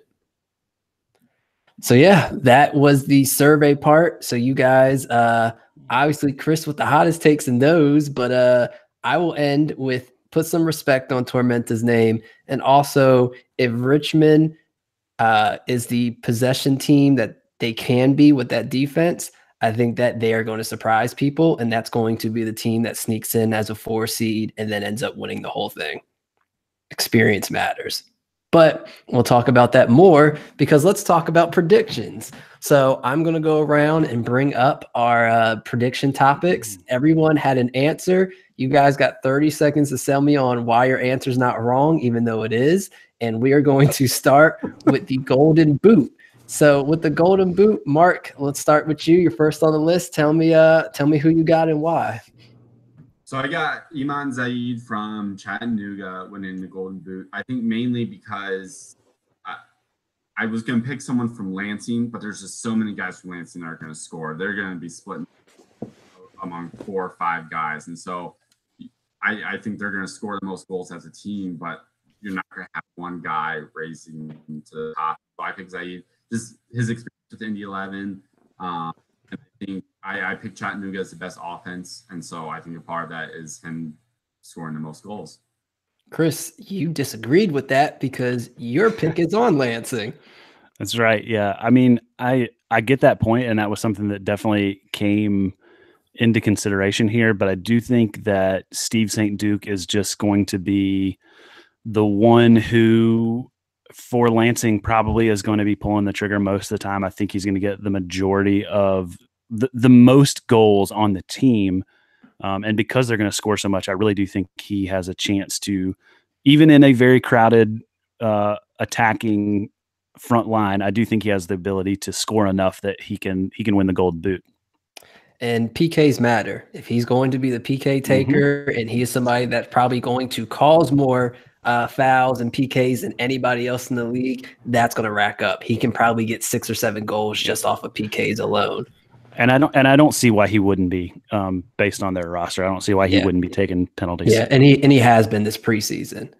So yeah, that was the survey part. So you guys, obviously Chris with the hottest takes in those, but I will end with put some respect on Tormenta's name. And also, if Richmond is the possession team that they can be with that defense, I think that they are going to surprise people, and that's going to be the team that sneaks in as a 4 seed and then ends up winning the whole thing. Experience matters. But we'll talk about that more, because let's talk about predictions. So I'm going to go around and bring up our prediction topics. Everyone had an answer. You guys got 30 seconds to sell me on why your answer is not wrong, even though it is. And we are going to start with the Golden Boot. So with the Golden Boot, Mark, let's start with you. You're first on the list. Tell me who you got and why. So I got Iman Zaid from Chattanooga winning the Golden Boot. I think mainly because I was going to pick someone from Lansing, but there's just so many guys from Lansing that are going to score. They're going to be split among 4 or 5 guys. And so I think they're going to score the most goals as a team, but you're not going to have one guy racing to the top. So I picked Zaid. Just his experience with Indy 11. And I think I picked Chattanooga as the best offense, and so I think a part of that is him scoring the most goals. Chris, you disagreed with that because your pick is on Lansing. That's right. Yeah. I mean, I get that point, and that was something that definitely came into consideration here, but I do think that Steve St. Duke is just going to be the one who, for Lansing, probably is going to be pulling the trigger most of the time. I think he's going to get the majority of the most goals on the team. And because they're going to score so much, I really do think he has a chance to, even in a very crowded attacking front line, I do think he has the ability to score enough that he can win the Gold Boot. And PKs matter. If he's going to be the PK taker, and he is somebody that's probably going to cause more fouls and PKs than anybody else in the league, that's going to rack up. He can probably get 6 or 7 goals just off of PKs alone. And I don't see why he wouldn't be, based on their roster. I don't see why he wouldn't be taking penalties. Yeah, and he has been this preseason.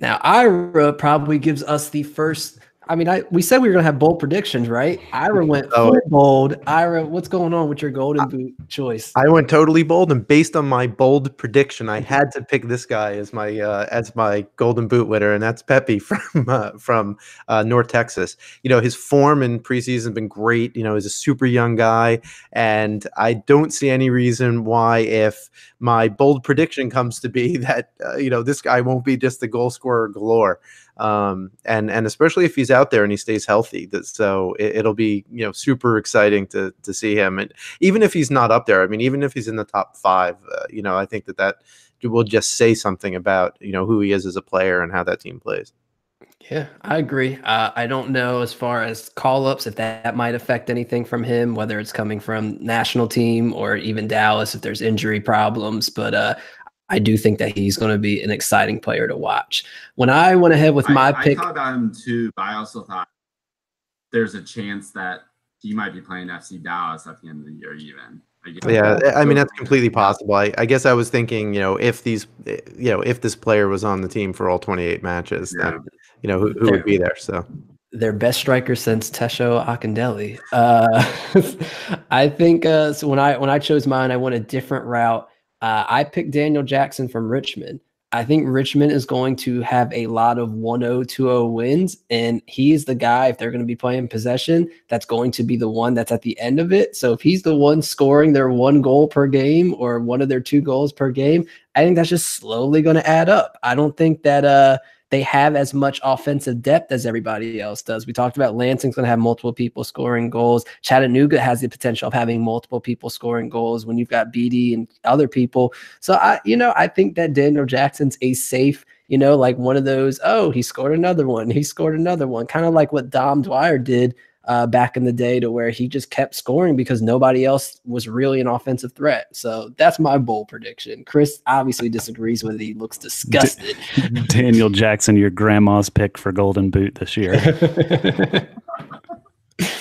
Now, Ira probably gives us the first. I mean, we said we were going to have bold predictions, right? Ira went full bold. Ira, what's going on with your Golden Boot choice? I went totally bold, and based on my bold prediction, I had to pick this guy as my Golden Boot winner, and that's Pepe from North Texas. You know, his form in preseason has been great. You know, he's a super young guy, and I don't see any reason why, if my bold prediction comes to be that this guy won't be just the goal scorer galore. And especially if he's out there and he stays healthy, so it'll be super exciting to see him. And even if he's not up there, I mean, even if he's in the top 5, I think that will just say something about who he is as a player and how that team plays. Yeah, I agree. I don't know as far as call-ups if that might affect anything from him, whether it's coming from national team or even Dallas if there's injury problems, but I do think that he's going to be an exciting player to watch. When I went ahead with my pick, I thought about him too, but I also thought there's a chance that he might be playing FC Dallas at the end of the year, even. Yeah, I mean, that's completely possible. I guess I was thinking, if this player was on the team for all 28 matches, then who would be there? So their best striker since Tesho Akindele. I think so. When I chose mine, I went a different route. I picked Daniel Jackson from Richmond. I think Richmond is going to have a lot of 1-0, 2-0 wins, and he's the guy, if they're going to be playing possession, that's going to be the one that's at the end of it. So if he's the one scoring their 1 goal per game or one of their 2 goals per game, I think that's just slowly going to add up. I don't think that they have as much offensive depth as everybody else does. We talked about Lansing's going to have multiple people scoring goals. Chattanooga has the potential of having multiple people scoring goals when you've got BD and other people. So I think that Daniel Jackson's a safe, like one of those, he scored another one. He scored another one. Kind of like what Dom Dwyer did back in the day, to where he just kept scoring because nobody else was really an offensive threat. So that's my bold prediction. Chris obviously disagrees with it. He looks disgusted. Daniel Jackson, your grandma's pick for Golden Boot this year.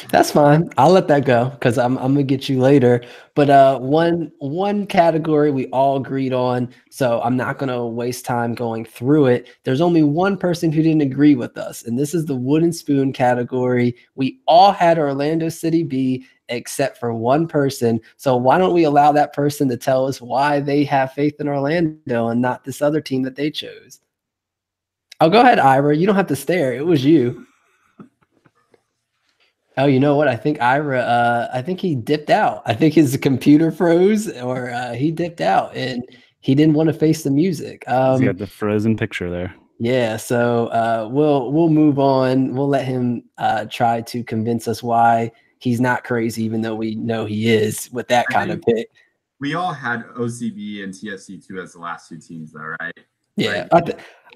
That's fine. I'll let that go because I'm gonna get you later. But one category we all agreed on, so I'm not gonna waste time going through it. There's only one person who didn't agree with us, and this is the wooden spoon category. We all had Orlando City B except for one person. So why don't we allow that person to tell us why they have faith in Orlando and not this other team that they chose? Oh, go ahead, Ira. You don't have to stare. It was you. Oh, you know what? I think Ira, I think he dipped out. I think his computer froze, or he dipped out and he didn't want to face the music. He's got the frozen picture there. Yeah, so we'll move on. We'll let him try to convince us why he's not crazy, even though we know he is with that kind of pick. We all had OCB and TFC2 as the last two teams, though, right? Yeah,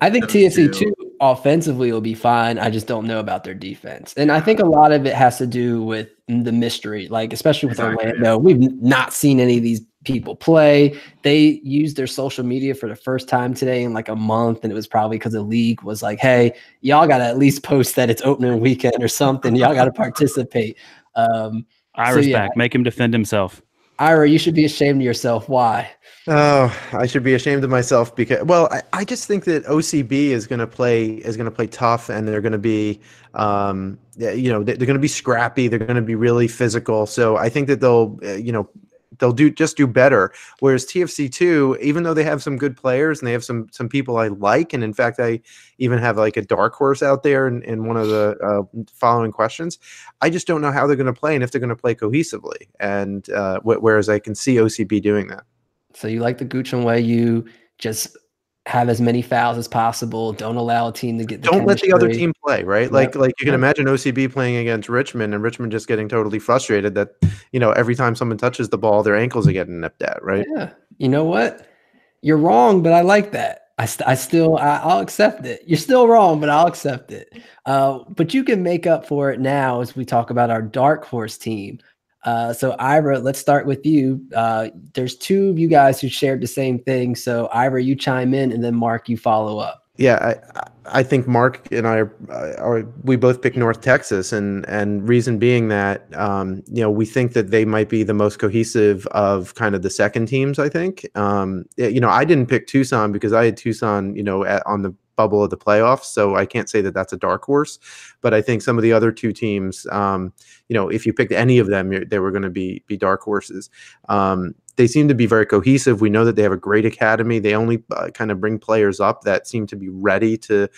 I think TFC2 offensively will be fine. I just don't know about their defense. And I think a lot of it has to do with the mystery, like especially with Orlando. We've not seen any of these people play. They used their social media for the first time today in like a month, and it was probably because the league was like, hey, y'all got to at least post that it's opening weekend or something. Y'all got to participate. Ira's back. Make him defend himself. Ira, you should be ashamed of yourself. Why? Oh, I should be ashamed of myself because, well, I just think that OCB is going to play tough, and they're going to be, they're going to be scrappy. They're going to be really physical. So I think that they'll do better. Whereas TFC2, even though they have some good players and they have some people I like, and in fact, I even have like a dark horse out there in one of the following questions, I just don't know how they're going to play and if they're going to play cohesively. And whereas I can see OCB doing that. So you like the Gucci way, you just have as many fouls as possible. Don't allow a team to get the Don't let the other chemistry. team play, right? Yep. Like you can imagine OCB playing against Richmond and Richmond just getting totally frustrated that, every time someone touches the ball, their ankles are getting nipped at, right? Yeah. You know what? You're wrong, but I like that. I'll accept it. You're still wrong, but I'll accept it. But you can make up for it now as we talk about our dark horse team. So Ira, let's start with you. There's two of you guys who shared the same thing. So Ira, you chime in, and then Mark, you follow up. Yeah, I think Mark and I we both picked North Texas, and reason being that we think that they might be the most cohesive of kind of the second teams. I think I didn't pick Tucson because I had Tucson on the bubble of the playoffs, so I can't say that that's a dark horse. But I think some of the other two teams, if you picked any of them, they were going to be dark horses. They seem to be very cohesive. We know that they have a great academy. They only kind of bring players up that seem to be ready to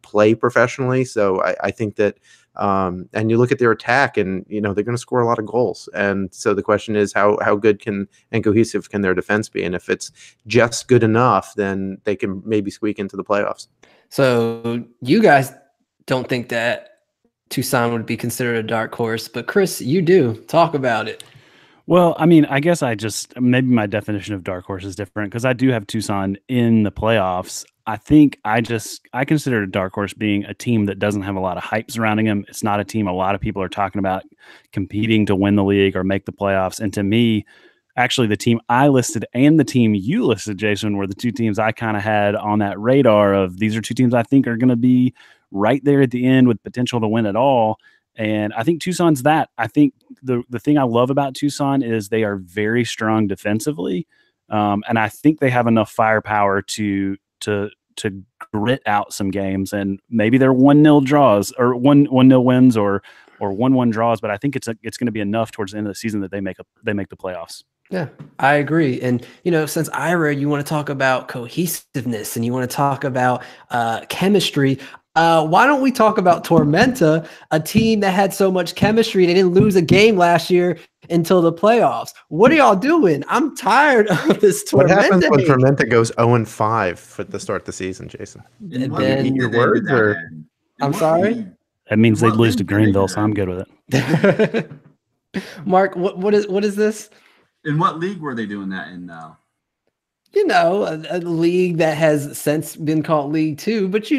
play professionally. So I think that, and you look at their attack, and they're going to score a lot of goals. And so the question is, how good and cohesive can their defense be? And if it's just good enough, then they can maybe squeak into the playoffs. So you guys don't think that Tucson would be considered a dark horse, but Chris, you do. Talk about it. Well, I mean, I guess maybe my definition of dark horse is different because I do have Tucson in the playoffs. I think I consider a dark horse being a team that doesn't have a lot of hype surrounding them. It's not a team a lot of people are talking about competing to win the league or make the playoffs. And to me, actually, the team I listed and the team you listed, Jason, were the two teams I kind of had on that radar of these are two teams I think are going to be right there at the end with potential to win it all. And I think Tucson's that. I think the thing I love about Tucson is they are very strong defensively. And I think they have enough firepower to grit out some games, and maybe they're 1-0 draws or 1-0 wins or 1-1 draws. But I think it's going to be enough towards the end of the season that they make the playoffs. Yeah, I agree. And, since Ira, you want to talk about cohesiveness and you want to talk about chemistry, why don't we talk about Tormenta, a team that had so much chemistry? They didn't lose a game last year until the playoffs. What are y'all doing? I'm tired of this Tormenta. What happens when Tormenta goes 0-5 for the start of the season, Jason? And then your words, or I'm sorry? That means they'd lose to Greenville, so I'm good with it. Mark, what is this? In what league were they doing that in now? A league that has since been called League Two. But,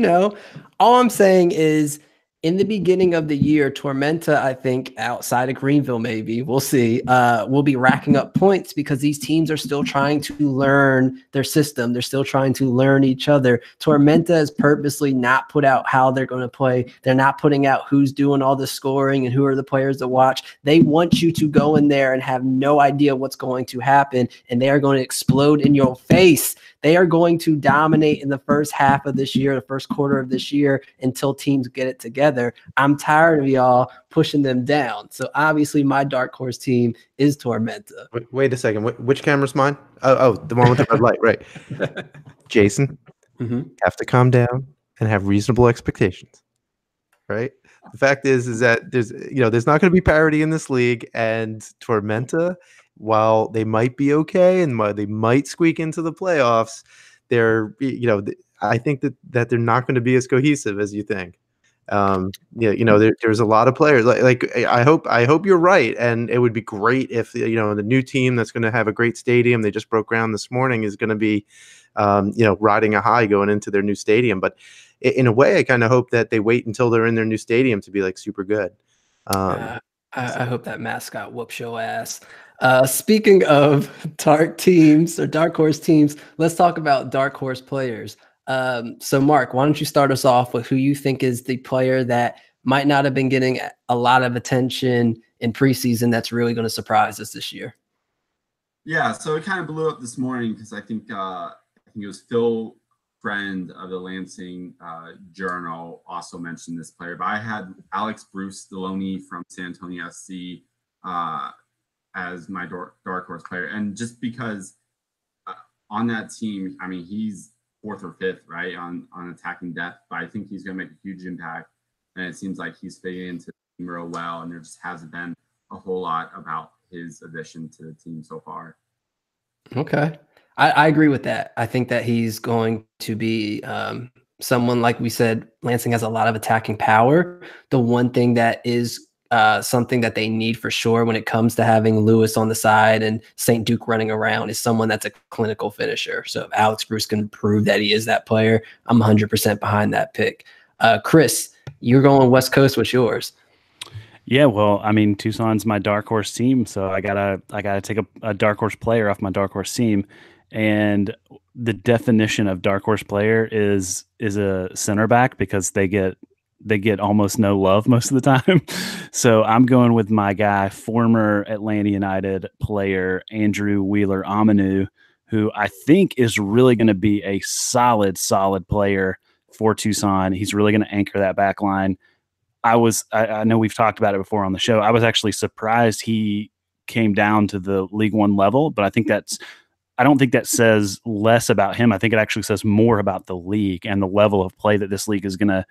all I'm saying is in the beginning of the year, Tormenta, I think, outside of Greenville, maybe we'll see, will be racking up points because these teams are still trying to learn their system. They're still trying to learn each other. Tormenta has purposely not put out how they're going to play. They're not putting out who's doing all the scoring and who are the players to watch. They want you to go in there and have no idea what's going to happen, and they are going to explode in your face. They are going to dominate in the first half of this year, the first quarter of this year, until teams get it together. I'm tired of y'all pushing them down. So obviously my dark horse team is Tormenta. Wait a second. Which camera's mine? Oh, the one with the red light, right. Jason, have to calm down and have reasonable expectations, right? The fact is that there's not going to be parity in this league, and Tormenta, while they might be okay and they might squeak into the playoffs, I think that they're not going to be as cohesive as you think. There's a lot of players. Like I hope you're right, and it would be great if the new team that's going to have a great stadium, they just broke ground this morning, is going to be riding a high going into their new stadium. But in a way, I kind of hope that they wait until they're in their new stadium to be like super good. I hope that mascot whoops your ass. Speaking of dark teams or dark horse teams, let's talk about dark horse players. So Mark, why don't you start us off with who you think is the player that might not have been getting a lot of attention in preseason that's really going to surprise us this year? Yeah, so it kind of blew up this morning because I think it was Phil Friend of the Lansing Journal also mentioned this player, but I had Alex Bruce Deloney from San Antonio SC as my dark horse player. And just because on that team, I mean, he's fourth or fifth, right, on attacking depth, but I think he's going to make a huge impact. And it seems like he's fitting into the team real well, and there just hasn't been a whole lot about his addition to the team so far. Okay. I agree with that. I think that he's going to be someone, like we said, Lansing has a lot of attacking power. The one thing that is something that they need for sure when it comes to having Lewis on the side and St. Duke running around is someone that's a clinical finisher. So if Alex Bruce can prove that he is that player, I'm 100% behind that pick. Chris, you're going West Coast. What's yours? Yeah, well, I mean, Tucson's my dark horse team, so I gotta take a dark horse player off my dark horse team. And the definition of dark horse player is a center back, because they get almost no love most of the time. So I'm going with my guy, former Atlanta United player Andrew Wheeler-Aminu, who I think is really going to be a solid player for Tucson. He's really going to anchor that back line. I know we've talked about it before on the show. I was actually surprised he came down to the League One level, but I don't think that says less about him. I think it actually says more about the league and the level of play that this league is gonna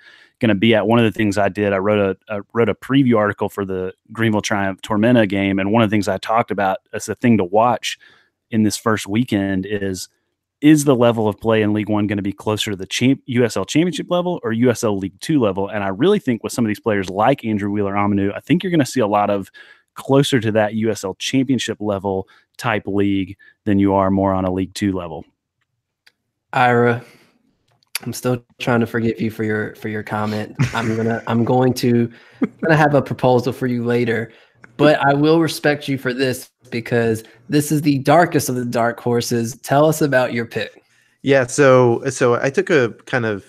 be at. One of the things I did, I wrote a preview article for the Greenville Triumph Tormenta game, and one of the things I talked about as a thing to watch in this first weekend is the level of play in League One going to be closer to the USL Championship level or USL League Two level? And I really think with some of these players like Andrew Wheeler-Aminu, I think you're going to see a lot of closer to that USL Championship level type league than you are more on a League Two level. Ira, I'm still trying to forgive you for your comment. I'm going to have a proposal for you later, but I will respect you for this because this is the darkest of the dark horses. Tell us about your pick. Yeah, so I took a kind of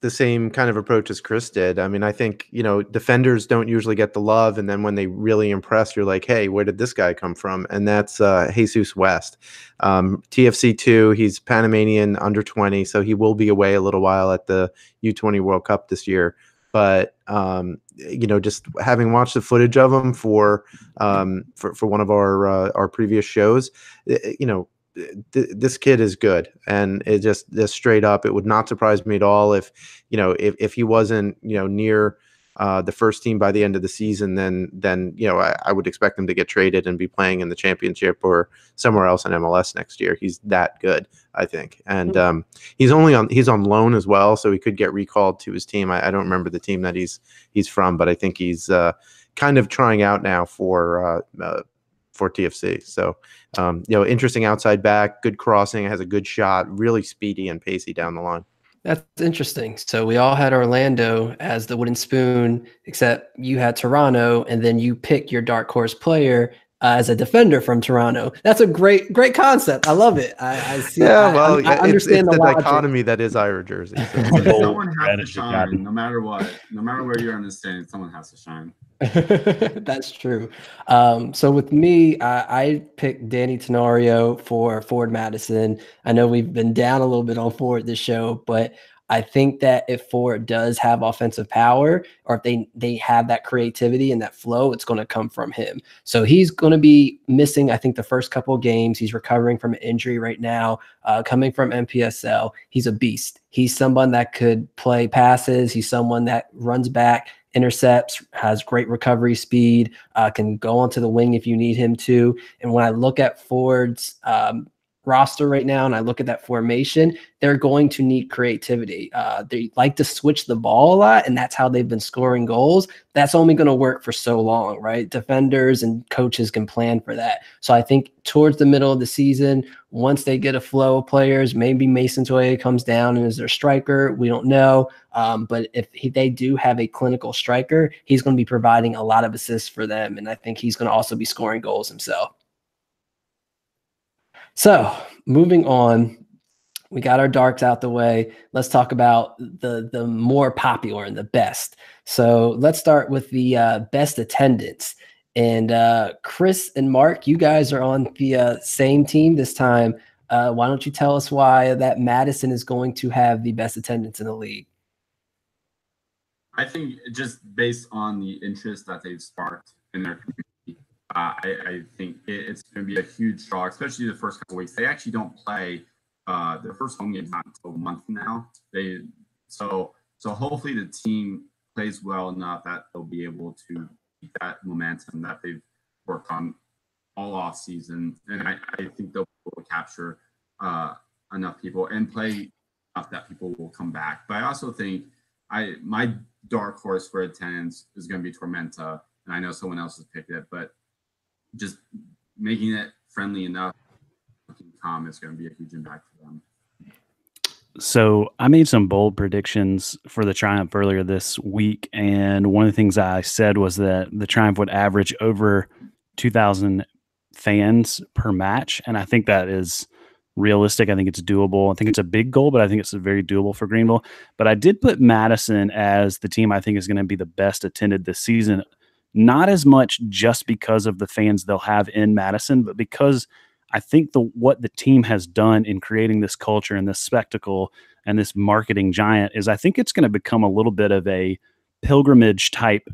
the same kind of approach as Chris did. I mean, I think, defenders don't usually get the love, and then when they really impress, you're like, hey, where did this guy come from? And that's Jesus West. TFC2, he's Panamanian under 20, so he will be away a little while at the U20 World Cup this year. But just having watched the footage of him for one of our previous shows, this kid is good, and it just straight up, it would not surprise me at all if he wasn't near the first team by the end of the season. Then I would expect him to get traded and be playing in the championship or somewhere else in MLS next year. He's that good, I think, and he's on loan as well, so he could get recalled to his team. I don't remember the team that he's from, but I think he's kind of trying out now for TFC. So, interesting outside back, good crossing, has a good shot, really speedy and pacey down the line. That's interesting. So we all had Orlando as the wooden spoon, except you had Toronto, and then you picked your dark horse player as a defender from Toronto. That's a great concept. I love it. I see. Yeah, well, I understand it's the logic. dichotomy that is Ira jersey. So. Someone has to shine, no matter what. No matter where you're on the stand, someone has to shine. That's true. So with me, I picked Danny Tenorio for Forward Madison. I know we've been down a little bit on Forward this show, but I think that if Forward does have offensive power, or if they have that creativity and that flow, it's going to come from him. So he's going to be missing, I think, the first couple of games. He's recovering from an injury right now, coming from MPSL. He's a beast. He's someone that could play passes. He's someone that runs back, intercepts, has great recovery speed, can go onto the wing if you need him to. And when I look at Ford's roster right now and I look at that formation, they're going to need creativity. They like to switch the ball a lot, and that's how they've been scoring goals. That's only going to work for so long, right? Defenders and coaches can plan for that. So I think towards the middle of the season, once they get a flow of players, maybe Mason Toye comes down and is their striker. We don't know. But if they do have a clinical striker, he's going to be providing a lot of assists for them. And I think he's going to also be scoring goals himself. So moving on, we got our darks out the way. Let's talk about the more popular and the best. So let's start with the best attendance. And Chris and Mark, you guys are on the same team this time. Why don't you tell us why that Madison is going to have the best attendance in the league? I think just based on the interest that they've sparked in their community, I think it's going to be a huge draw, especially the first couple weeks. They actually don't play their first home game not until a month from now. So hopefully the team plays well enough that they'll be able to keep that momentum that they've worked on all off season, and I think they'll be able to capture enough people and play enough that people will come back. But I also think my dark horse for attendance is going to be Tormenta, and I know someone else has picked it, but just making it friendly enough calm is going to be a huge impact for them. So I made some bold predictions for the Triumph earlier this week, and one of the things I said was that the Triumph would average over 2,000 fans per match, and I think that is realistic. I think it's doable. I think it's a big goal, but I think it's very doable for Greenville. But I did put Madison as the team I think is going to be the best attended this season. Not as much just because of the fans they'll have in Madison, but because I think what the team has done in creating this culture and this spectacle and this marketing giant is I think it's going to become a little bit of a pilgrimage type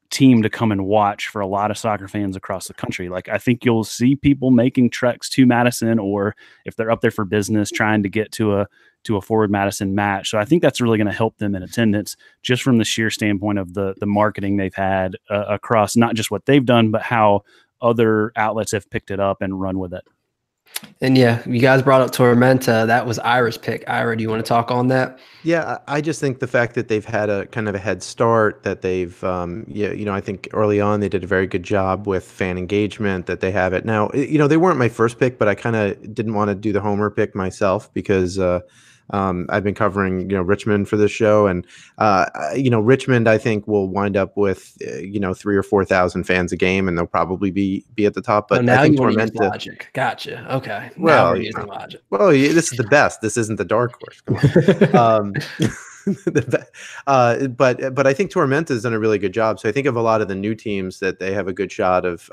team to come and watch for a lot of soccer fans across the country. Like, I think you'll see people making treks to Madison, or if they're up there for business, trying to get to a Forward Madison match. So I think that's really going to help them in attendance, just from the sheer standpoint of the marketing they've had across not just what they've done, but how other outlets have picked it up and run with it. And yeah, you guys brought up Tormenta. That was Ira's pick. Ira, do you want to talk on that? Yeah, I just think the fact that they've had a kind of a head start, that they've, I think early on they did a very good job with fan engagement, that they have it. Now, they weren't my first pick, but I kind of didn't want to do the homer pick myself because I've been covering, Richmond for this show, and Richmond, I think, will wind up with 3,000 or 4,000 fans a game, and they'll probably be at the top. But now I think you want to use Tormenta. Logic. Gotcha. Okay. Well, now we're using Logic. Well, this is the best. This isn't the dark horse. Come on. But I think Tormenta has done a really good job. So I think of a lot of the new teams that they have a good shot of.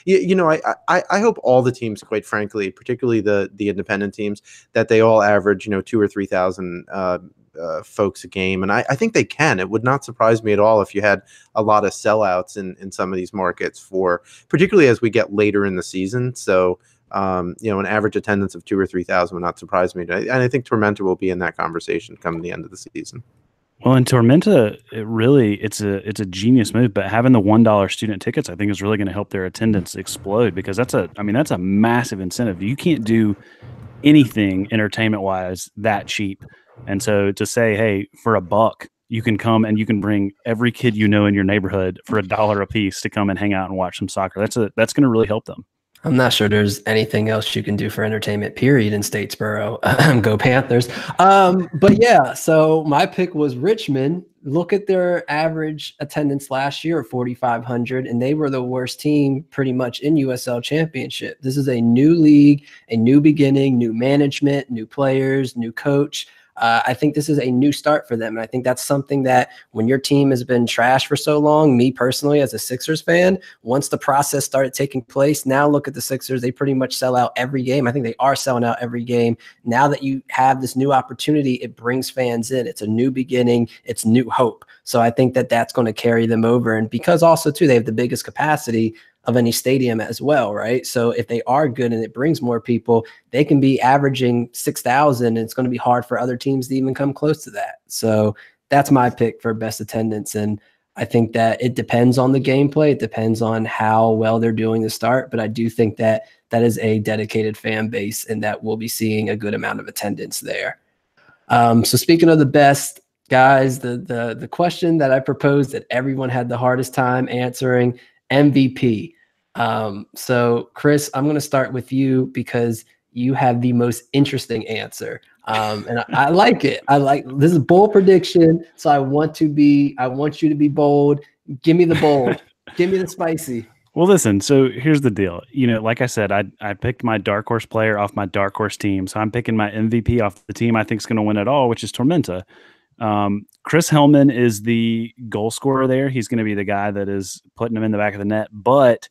I hope all the teams, quite frankly, particularly the independent teams, that they all average 2,000 or 3,000 folks a game, and I think they can. It would not surprise me at all if you had a lot of sellouts in some of these markets, particularly as we get later in the season. So. An average attendance of 2,000 or 3,000 would not surprise me. And I think Tormenta will be in that conversation come the end of the season. Well, in Tormenta, it's a genius move, but having the $1 student tickets, I think, is really going to help their attendance explode, because that's a massive incentive. You can't do anything entertainment wise that cheap. And so to say, hey, for $1, you can come and you can bring every kid in your neighborhood for $1 a piece to come and hang out and watch some soccer. That's going to really help them. I'm not sure there's anything else you can do for entertainment, period, in Statesboro. Go Panthers. But yeah, so my pick was Richmond. Look at their average attendance last year of 4,500, and they were the worst team pretty much in USL Championship. This is a new league, a new beginning, new management, new players, new coach. I think this is a new start for them. And I think that's something that when your team has been trash for so long, me personally as a Sixers fan, once the process started taking place, now look at the Sixers. They pretty much sell out every game. I think they are selling out every game. Now that you have this new opportunity, it brings fans in. It's a new beginning. It's new hope. So I think that that's going to carry them over. And because also, too, they have the biggest capacity of any stadium as well, right? So if they are good and it brings more people, they can be averaging 6,000, and it's going to be hard for other teams to even come close to that. So that's my pick for best attendance. And I think that it depends on the gameplay. It depends on how well they're doing to start. But I do think that that is a dedicated fan base and that we'll be seeing a good amount of attendance there. So speaking of the best, guys, the question that I proposed that everyone had the hardest time answering, MVP. So Chris, I'm going to start with you because you have the most interesting answer. And I like it. This is a bold prediction. So I want you to be bold. Give me the bold, give me the spicy. Well, listen, so here's the deal. Like I said, I picked my dark horse player off my dark horse team. So I'm picking my MVP off the team I think is going to win it all, which is Tormenta. Chris Hellman is the goal scorer there. He's going to be the guy that is putting him in the back of the net. But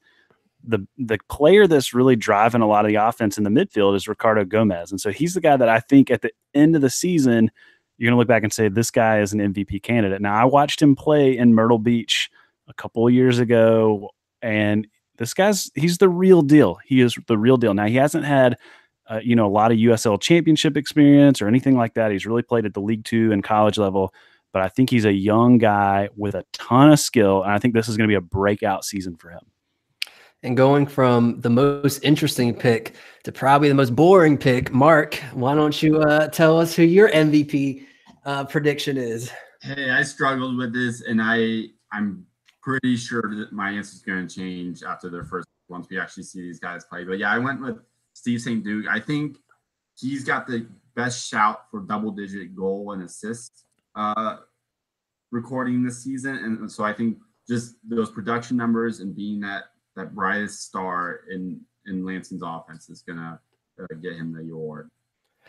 the player that's really driving a lot of the offense in the midfield is Ricardo Gomez. And so he's the guy that I think at the end of the season, you're going to look back and say, this guy is an MVP candidate. Now, I watched him play in Myrtle Beach a couple of years ago, and he's the real deal. He is the real deal. Now, he hasn't had a lot of USL championship experience or anything like that. He's really played at the League Two and college level, but I think he's a young guy with a ton of skill, and I think this is going to be a breakout season for him. And going from the most interesting pick to probably the most boring pick, Mark, why don't you tell us who your MVP prediction is? Hey, I struggled with this, and I'm pretty sure that my answer is going to change after their first, once we actually see these guys play. But yeah, I went with Steve St. Duke. I think he's got the best shout for double-digit goal and assist recording this season. And so I think just those production numbers and being that brightest star in Lansing's offense is going to get him the award.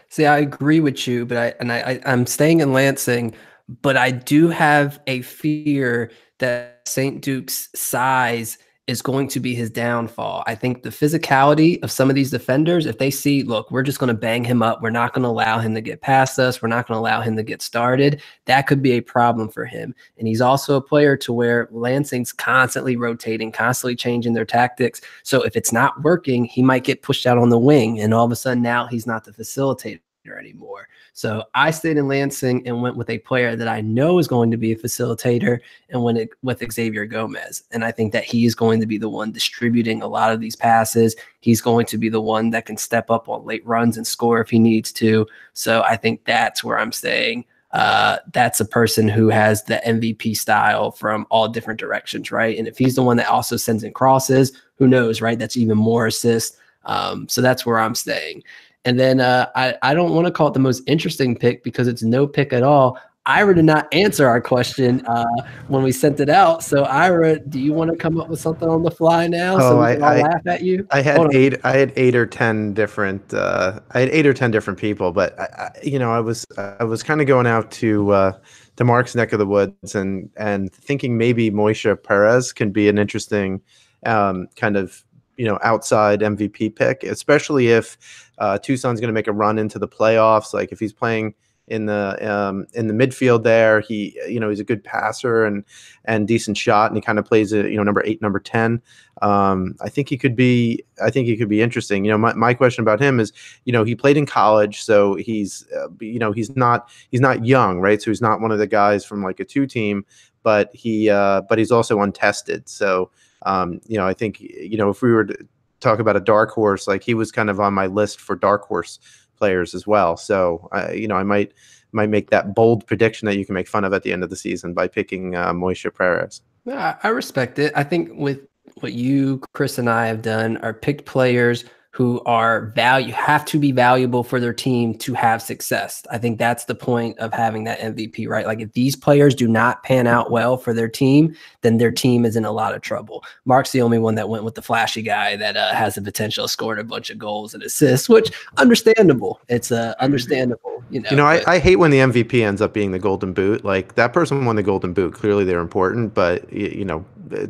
See, I agree with you, but I'm staying in Lansing, but I do have a fear that St. Duke's size is going to be his downfall. I think the physicality of some of these defenders, if they see, look, we're just going to bang him up, we're not going to allow him to get past us, we're not going to allow him to get started, that could be a problem for him. And he's also a player to where Lansing's constantly rotating, constantly changing their tactics. So if it's not working, he might get pushed out on the wing, and all of a sudden now he's not the facilitator anymore. So I stayed in Lansing and went with a player that I know is going to be a facilitator, and went with Xavier Gomez. And I think that he is going to be the one distributing a lot of these passes. He's going to be the one that can step up on late runs and score if he needs to. So I think that's where I'm staying. That's a person who has the MVP style from all different directions, right? And if he's the one that also sends in crosses, who knows, right? That's even more assists. So that's where I'm staying. And then I don't want to call it the most interesting pick because it's no pick at all. Ira did not answer our question when we sent it out. So Ira, do you want to come up with something on the fly now? So we can all laugh at you. I had eight or 10 different. I had 8 or 10 different people, but I was kind of going out to Mark's neck of the woods and thinking maybe Moishe Perez can be an interesting kind of outside MVP pick, especially if Tucson's going to make a run into the playoffs. Like if he's playing in the midfield there, he's a good passer and decent shot, and he kind of plays number 8, number 10. I think he could be interesting. My question about him is, he played in college, so he's not young, right? So he's not one of the guys from like a 2 team, but he's also untested. So I think, if we were to talk about a dark horse, like he was kind of on my list for dark horse players as well. So, I might make that bold prediction that you can make fun of at the end of the season by picking Moishe Perez. Yeah, I respect it. I think with what you, Chris, and I have done are picked players who have to be valuable for their team to have success. I think that's the point of having that MVP, right? Like if these players do not pan out well for their team, then their team is in a lot of trouble. Mark's the only one that went with the flashy guy that has the potential of scoring a bunch of goals and assists, which understandable. It's understandable, I hate when the MVP ends up being the Golden Boot. Like that person won the Golden Boot. Clearly they're important, but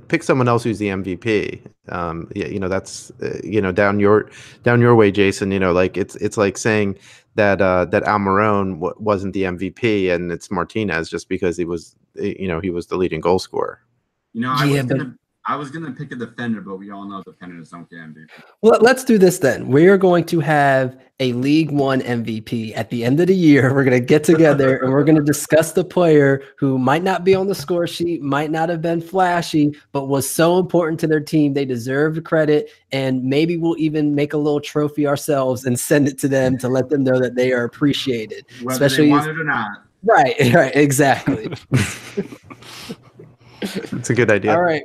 pick someone else who's the MVP. That's down your way, Jason. Like it's like saying that Almiron wasn't the MVP and it's Martinez just because he was the leading goal scorer. I was gonna pick a defender, but we all know defenders don't get MVP. Well, let's do this then. We are going to have a League One MVP at the end of the year. We're going to get together and we're going to discuss the player who might not be on the score sheet, might not have been flashy, but was so important to their team. They deserve credit, and maybe we'll even make a little trophy ourselves and send it to them to let them know that they are appreciated, whether they want it or not. Right, exactly. It's a good idea. All right.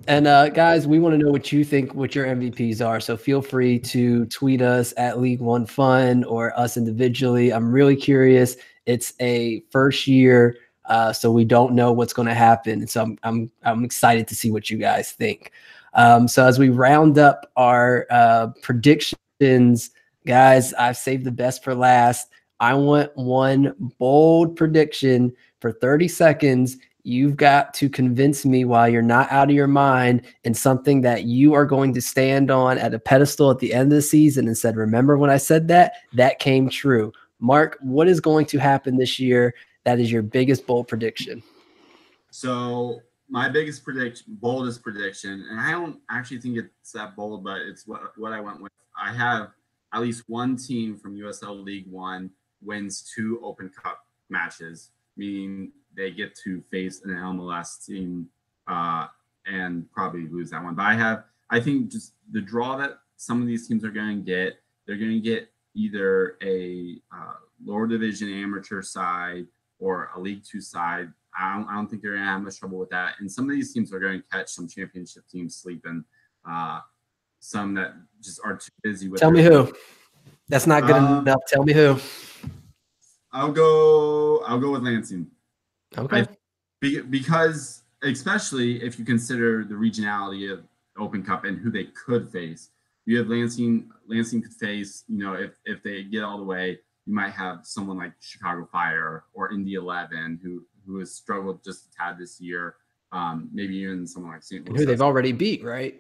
And guys, we want to know what you think, what your MVPs are. So feel free to tweet us at League One Fun or us individually. I'm really curious. It's a first year, so we don't know what's going to happen. So I'm excited to see what you guys think. So as we round up our predictions, guys, I've saved the best for last. I want one bold prediction for 30 seconds. You've got to convince me while you're not out of your mind in something that you are going to stand on at a pedestal at the end of the season and said, remember when I said that? That came true. Mark, what is going to happen this year? That is your biggest bold prediction. So my boldest prediction, and I don't actually think it's that bold, but it's what I went with. I have at least one team from USL League One wins 2 Open Cup matches, meaning they get to face an MLS team and probably lose that one. But I think just the draw that some of these teams are going to get, they're going to get either a lower division amateur side or a League Two side. I don't think they're going to have much trouble with that. And some of these teams are going to catch some championship teams sleeping. Some that just are too busy with. Tell me who. That's not good enough. Tell me who. I'll go with Lansing. Okay. Because especially if you consider the regionality of Open Cup and who they could face, you have Lansing could face, if they get all the way, you might have someone like Chicago Fire or Indy 11 who has struggled just a tad this year. Maybe even someone like St. Louis. Who they've already beat, right?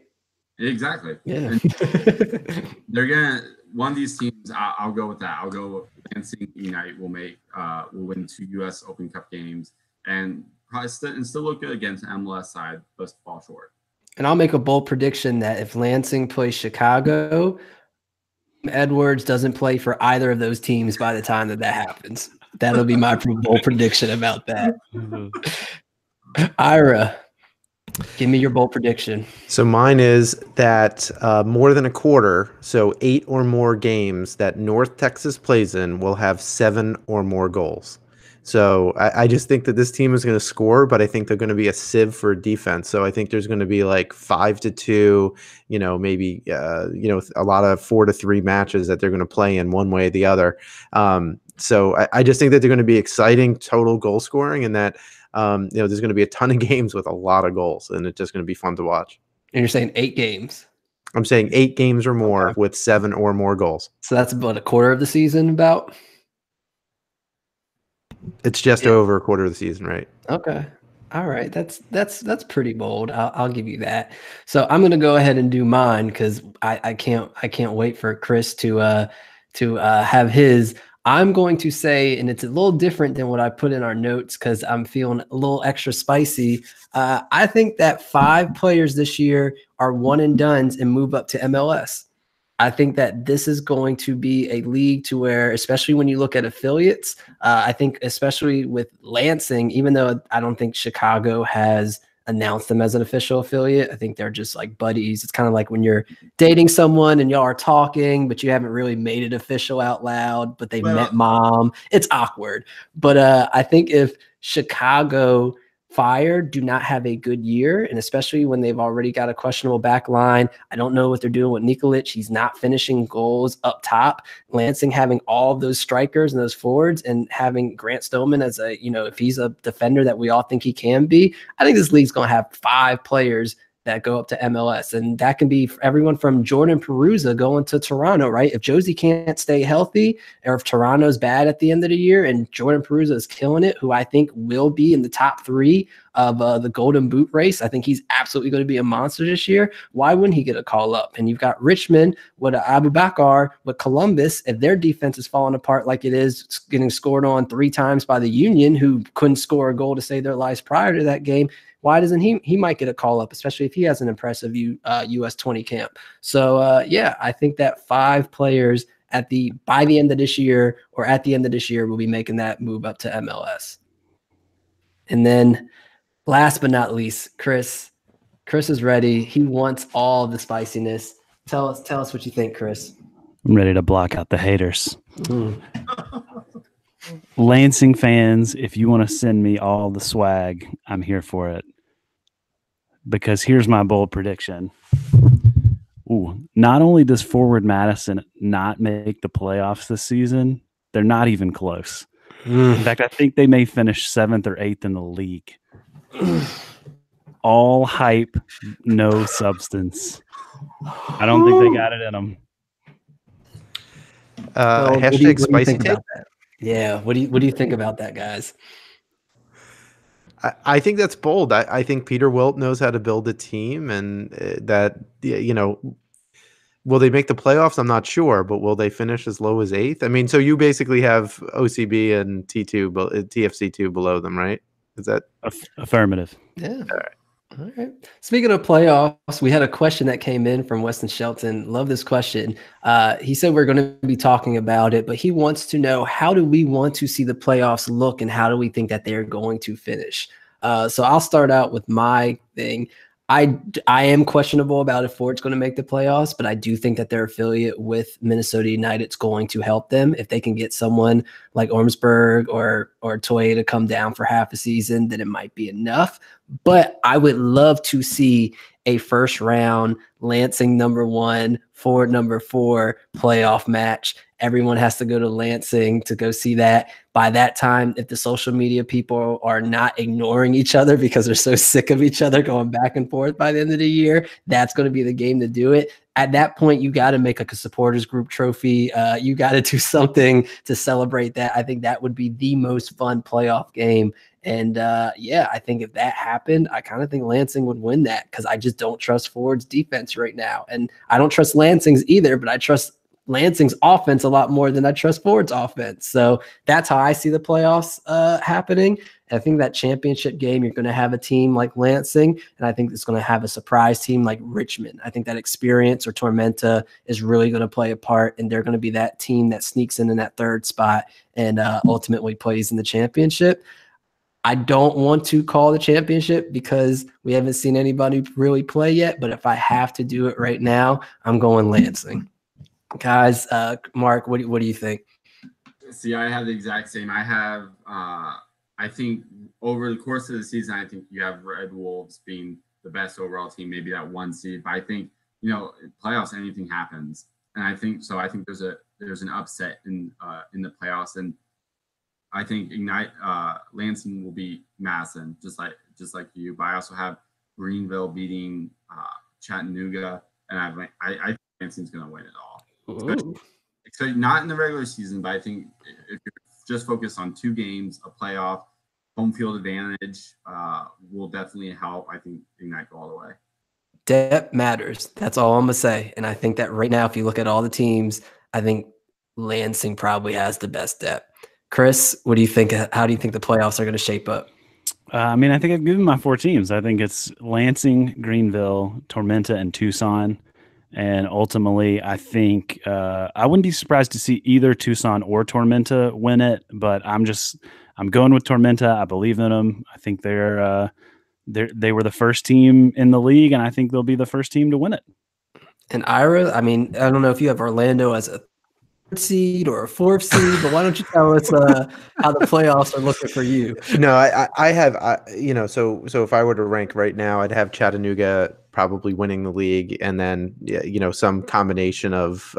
Exactly. Yeah. One of these teams, I'll go with that. I'll go Lansing Unite will win 2 U.S. Open Cup games and probably still look good against the MLS side, but fall short. And I'll make a bold prediction that if Lansing plays Chicago, Edwards doesn't play for either of those teams by the time that happens. That'll be my bold prediction about that. Ira, give me your bold prediction. So mine is that more than a quarter, so 8 or more games that North Texas plays in will have 7 or more goals. So I just think that this team is going to score, but I think they're going to be a sieve for defense. So I think there's going to be like 5-2, maybe a lot of 4-3 matches that they're going to play in one way or the other. So I just think that they're going to be exciting total goal scoring, and that there's going to be a ton of games with a lot of goals, and it's just going to be fun to watch. And you're saying 8 games? I'm saying 8 games or more with 7 or more goals. So that's about a quarter of the season, about? It's just over a quarter of the season, right? Okay. All right. That's pretty bold. I'll give you that. So I'm going to go ahead and do mine because I can't wait for Chris to have his. I'm going to say, and it's a little different than what I put in our notes because I'm feeling a little extra spicy. I think that 5 players this year are one and dones and move up to MLS. I think that this is going to be a league to where, especially when you look at affiliates, I think especially with Lansing, even though I don't think Chicago has announced them as an official affiliate, I think they're just like buddies. It's kind of like when you're dating someone and y'all are talking, but you haven't really made it official out loud, but they've met mom. It's awkward. But I think if Chicago Fire do not have a good year, and especially when they've already got a questionable back line. I don't know what they're doing with Nikolic. He's not finishing goals up top. Lansing having all of those strikers and those forwards and having Grant Stillman as a, if he's a defender that we all think he can be, I think this league's going to have 5 players that go up to MLS. And that can be everyone from Jordan Peruzza going to Toronto, right? If Josie can't stay healthy, or if Toronto's bad at the end of the year and Jordan Peruzza is killing it, who I think will be in the top 3 of the Golden Boot race. I think he's absolutely going to be a monster this year. Why wouldn't he get a call up? And you've got Richmond with Abu Bakar, with Columbus. If their defense is falling apart like it is, getting scored on 3 times by the Union, who couldn't score a goal to save their lives prior to that game, why doesn't he might get a call up, especially if he has an impressive US 20 camp. So I think that 5 players by the end of this year or at the end of this year will be making that move up to MLS. And then last but not least, Chris is ready. He wants all the spiciness. Tell us what you think, Chris. I'm ready to block out the haters. Lansing fans, if you want to send me all the swag, I'm here for it. Because here's my bold prediction. Not only does Forward Madison not make the playoffs this season, they're not even close. In fact, I think they may finish 7th or 8th in the league. All hype, no substance. I don't think they got it in them. Hashtag spicy take. Yeah, what do you think about that, guys? I think that's bold. I think Peter Wilt knows how to build a team, and that, will they make the playoffs? I'm not sure, but will they finish as low as 8th? I mean, so you basically have OCB and TFC2 below them, right? Is that affirmative? Yeah. All right. Speaking of playoffs, we had a question that came in from Weston Shelton. Love this question. He said we're going to be talking about it, but he wants to know, how do we want to see the playoffs look, and how do we think that they're going to finish? So I'll start out with my thing. I am questionable about if Ford's going to make the playoffs, but I do think that their affiliate with Minnesota United's going to help them. If they can get someone like Ormsberg or Toye to come down for half a season, then it might be enough. But I would love to see a first round Lansing #1, Ford #4 playoff match. Everyone has to go to Lansing to go see that. By that time, if the social media people are not ignoring each other because they're so sick of each other going back and forth by the end of the year, that's going to be the game to do it. At that point, you got to make like a supporters group trophy. You got to do something to celebrate that. I think that would be the most fun playoff game. And I think if that happened, I kind of think Lansing would win that, because I just don't trust Ford's defense right now. And I don't trust Lansing's either, but I trust Lansing's offense a lot more than I trust Ford's offense. So that's how I see the playoffs happening. And I think that championship game, you're going to have a team like Lansing, and I think it's going to have a surprise team like Richmond. I think that experience or Tormenta is really going to play a part, and they're going to be that team that sneaks in that 3rd spot and ultimately plays in the championship. I don't want to call the championship because we haven't seen anybody really play yet, but if I have to do it right now, I'm going Lansing. Guys, Mark, what do you think? See, I have the exact same. I have, I think over the course of the season, I think you have Red Wolves being the best overall team, maybe that 1 seed. But I think, playoffs, anything happens, and I think there's an upset in the playoffs, and I think Lansing will beat Madison, just like you. But I also have Greenville beating Chattanooga, and I think Lansing's going to win it all. Especially not in the regular season, but I think if you're just focused on 2 games, a playoff, home field advantage will definitely help. I think Ignite go all the way. Depth matters. That's all I'm going to say. And I think that right now, if you look at all the teams, I think Lansing probably has the best depth. Chris, what do you think? How do you think the playoffs are going to shape up? I think I've given my 4 teams. I think it's Lansing, Greenville, Tormenta, and Tucson. And ultimately, I think I wouldn't be surprised to see either Tucson or Tormenta win it. But I'm going with Tormenta. I believe in them. I think they were the first team in the league, and I think they'll be the first team to win it. And Ira, I don't know if you have Orlando as a seed or a 4th seed, but why don't you tell us how the playoffs are looking for you? No, I have, so if I were to rank right now, I'd have Chattanooga probably winning the league, and then some combination of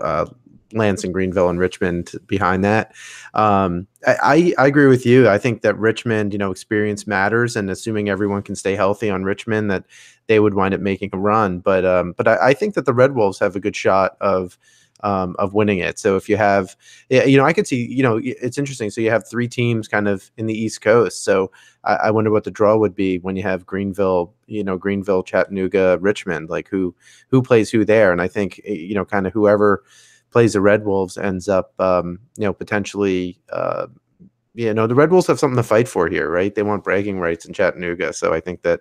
Lansing, Greenville, and Richmond behind that. I agree with you. I think that Richmond, experience matters, and assuming everyone can stay healthy on Richmond, that they would wind up making a run. But I think that the Red Wolves have a good shot of winning it. So if you have, I could see, it's interesting. So you have 3 teams kind of in the East Coast. So I wonder what the draw would be when you have Greenville, Chattanooga, Richmond, like who plays who there. And I think, kind of whoever plays the Red Wolves ends up, potentially, the Red Wolves have something to fight for here, right? They want bragging rights in Chattanooga. So I think that,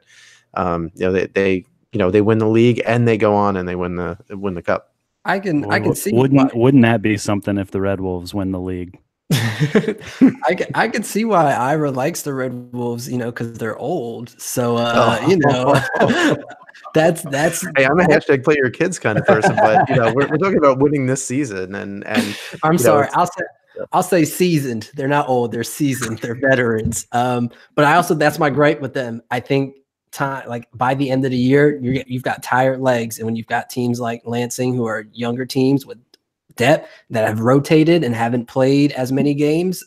they win the league and they go on and they win the cup. I can see. Wouldn't that be something if the Red Wolves win the league? I can see why Ira likes the Red Wolves, because they're old. So that's. Hey, I'm a hashtag play your kids kind of person, but we're talking about winning this season, and I'm sorry, I'll say seasoned. They're not old, they're seasoned. They're veterans. But that's my gripe with them. I think time, like by the end of the year, you've got tired legs, and when you've got teams like Lansing who are younger teams with depth that have rotated and haven't played as many games,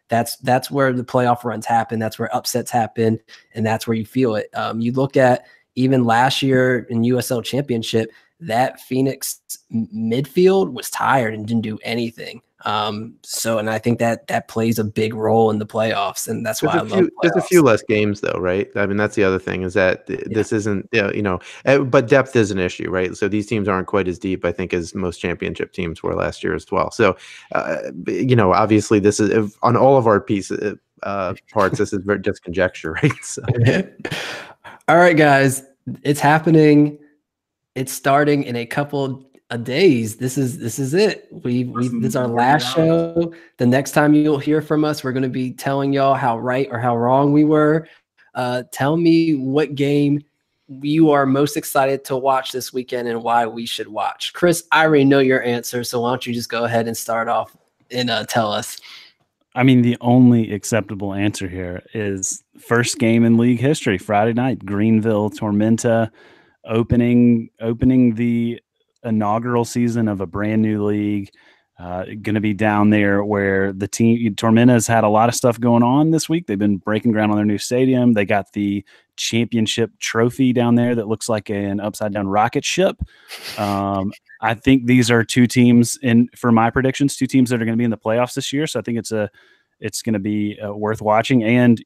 that's where the playoff runs happen. That's where upsets happen, and that's where you feel it. You look at even last year in USL Championship, that Phoenix midfield was tired and didn't do anything. And I think that plays a big role in the playoffs, and that's why I love playoffs. There's a few less games though, right? I mean, that's the other thing is that this isn't, but depth is an issue, right? So these teams aren't quite as deep, I think, as most championship teams were last year as well. So, obviously this is on all of our pieces, parts, this is just conjecture, right? So. All right, guys, it's happening. It's starting in a couple of days. This is it. This is our last show. The next time you'll hear from us, we're going to be telling y'all how right or how wrong we were. Tell me what game you are most excited to watch this weekend and why we should watch. Chris, I already know your answer, so why don't you just go ahead and start off and tell us. I mean, the only acceptable answer here is first game in league history, Friday night, Greenville, Tormenta, opening the inaugural season of a brand new league. Going to be down there where the team Tormenta has had a lot of stuff going on this week. They've been breaking ground on their new stadium. They got the championship trophy down there that looks like an upside down rocket ship. I think these are two teams, for my predictions, two teams that are going to be in the playoffs this year. So I think it's going to be worth watching. And,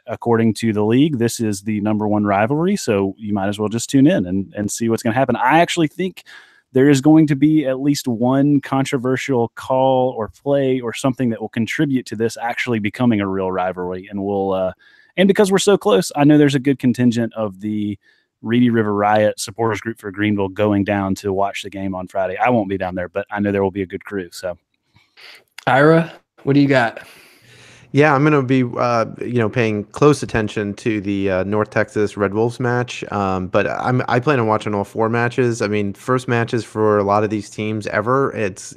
according to the league, this is the #1 rivalry. So you might as well just tune in and see what's going to happen. I actually think there is going to be at least one controversial call or play or something that will contribute to this actually becoming a real rivalry. And and because we're so close, I know there's a good contingent of the Reedy River Riot supporters group for Greenville going down to watch the game on Friday. I won't be down there, but I know there will be a good crew. So, Ira, what do you got? Yeah, I'm going to be, paying close attention to the North Texas Red Wolves match. But I plan on watching all 4 matches. I mean, first matches for a lot of these teams ever. It's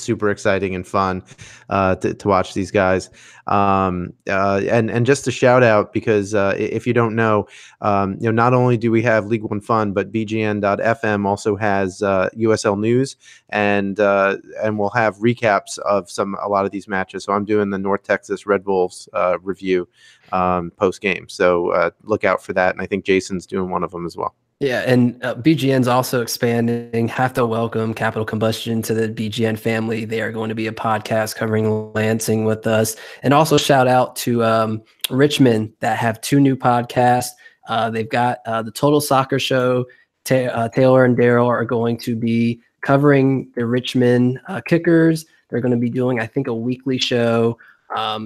super exciting and fun to watch these guys. And just a shout out, because if you don't know, not only do we have League One Fun, but BGN.FM also has USL News, and we'll have recaps of a lot of these matches. So I'm doing the North Texas Red Wolves review post game. So look out for that. And I think Jason's doing one of them as well. Yeah, and BGN's also expanding. Have to welcome Capital Combustion to the BGN family. They are going to be a podcast covering Lansing with us. And also shout out to Richmond that have 2 new podcasts. They've got the Total Soccer Show. Taylor and Daryl are going to be covering the Richmond Kickers. They're going to be doing, I think, a weekly show.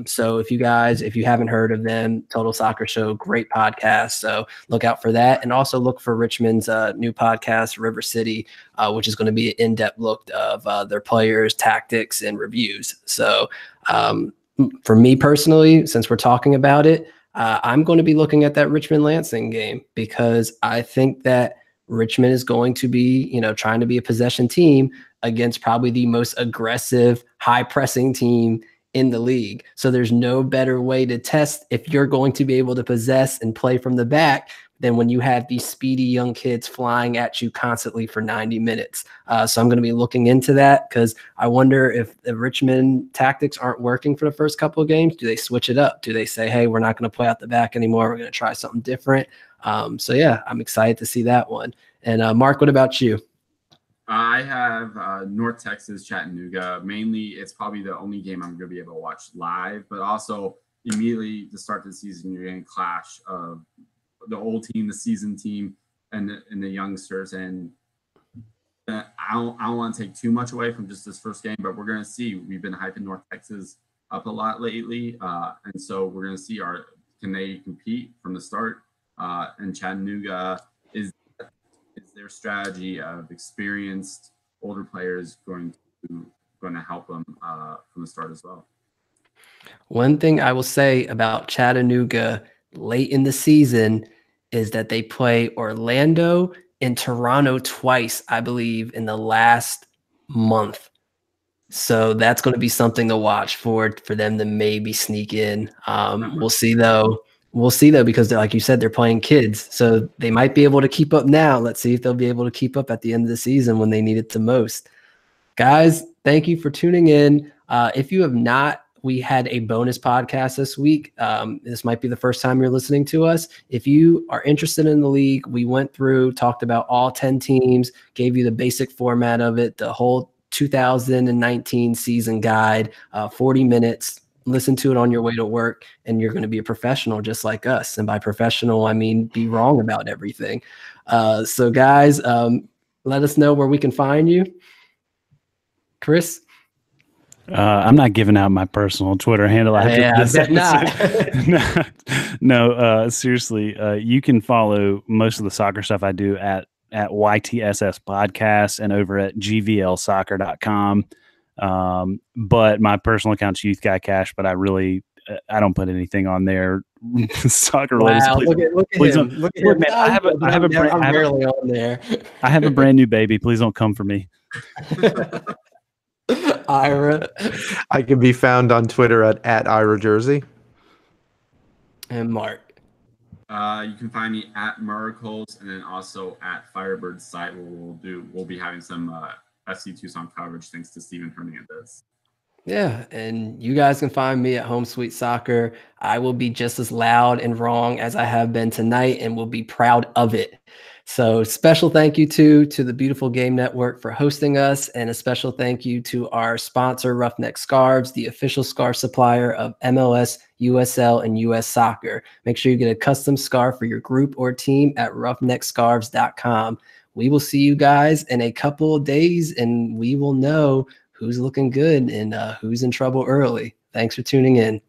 So if you haven't heard of them, Total Soccer Show, great podcast. So look out for that. And also look for Richmond's new podcast, River City, which is going to be an in-depth look of their players, tactics, and reviews. So for me personally, since we're talking about it, I'm going to be looking at that Richmond-Lansing game, because I think that Richmond is going to be, trying to be a possession team, against probably the most aggressive, high pressing team in the league. So there's no better way to test if you're going to be able to possess and play from the back than when you have these speedy young kids flying at you constantly for 90 minutes. So I'm going to be looking into that because I wonder if the Richmond tactics aren't working for the first couple of games. Do they switch it up? Do they say, hey, we're not going to play out the back anymore. We're going to try something different. So yeah, I'm excited to see that one. And Mark, what about you? I have North Texas, Chattanooga. Mainly, it's probably the only game I'm going to be able to watch live, but also immediately to start the season, you're getting a clash of the old team, the seasoned team, and the youngsters. And I don't want to take too much away from just this first game, but we're going to see. We've been hyping North Texas up a lot lately, and so we're going to see can they compete from the start. And Chattanooga is their strategy of experienced older players going to help them from the start as well. One thing I will say about Chattanooga late in the season is that they play Orlando and Toronto twice, I believe, in the last month. So that's going to be something to watch for them to maybe sneak in. We'll see though. Because like you said, they're playing kids. So they might be able to keep up now. Let's see if they'll be able to keep up at the end of the season when they need it the most. Guys, thank you for tuning in. If you have not, we had a bonus podcast this week. This might be the first time you're listening to us. If you are interested in the league, we went through, talked about all 10 teams, gave you the basic format of it, the whole 2019 season guide, 40 minutes. Listen to it on your way to work, and you're going to be a professional just like us. And by professional, I mean be wrong about everything. So guys, let us know where we can find you. Chris? I'm not giving out my personal Twitter handle after this episode. No, seriously, you can follow most of the soccer stuff I do at YTSS Podcast and over at gvlsoccer.com. But my personal account's Youth Guy Cash, but I don't put anything on there soccer related. Wow, Please look at him. Man, I have a brand new baby. Please don't come for me. Ira. I can be found on Twitter at Ira Jersey. And Mark. You can find me at Miracles and then also at Firebird site where we'll be having some FC Tucson coverage thanks to Steven Hernandez. Yeah, and you guys can find me at Home Sweet Soccer. I will be just as loud and wrong as I have been tonight and will be proud of it. So special thank you to the Beautiful Game Network for hosting us, and a special thank you to our sponsor, Roughneck Scarves, the official scarf supplier of MLS, USL, and US Soccer. Make sure you get a custom scarf for your group or team at roughneckscarves.com. We will see you guys in a couple of days, and we will know who's looking good and who's in trouble early. Thanks for tuning in.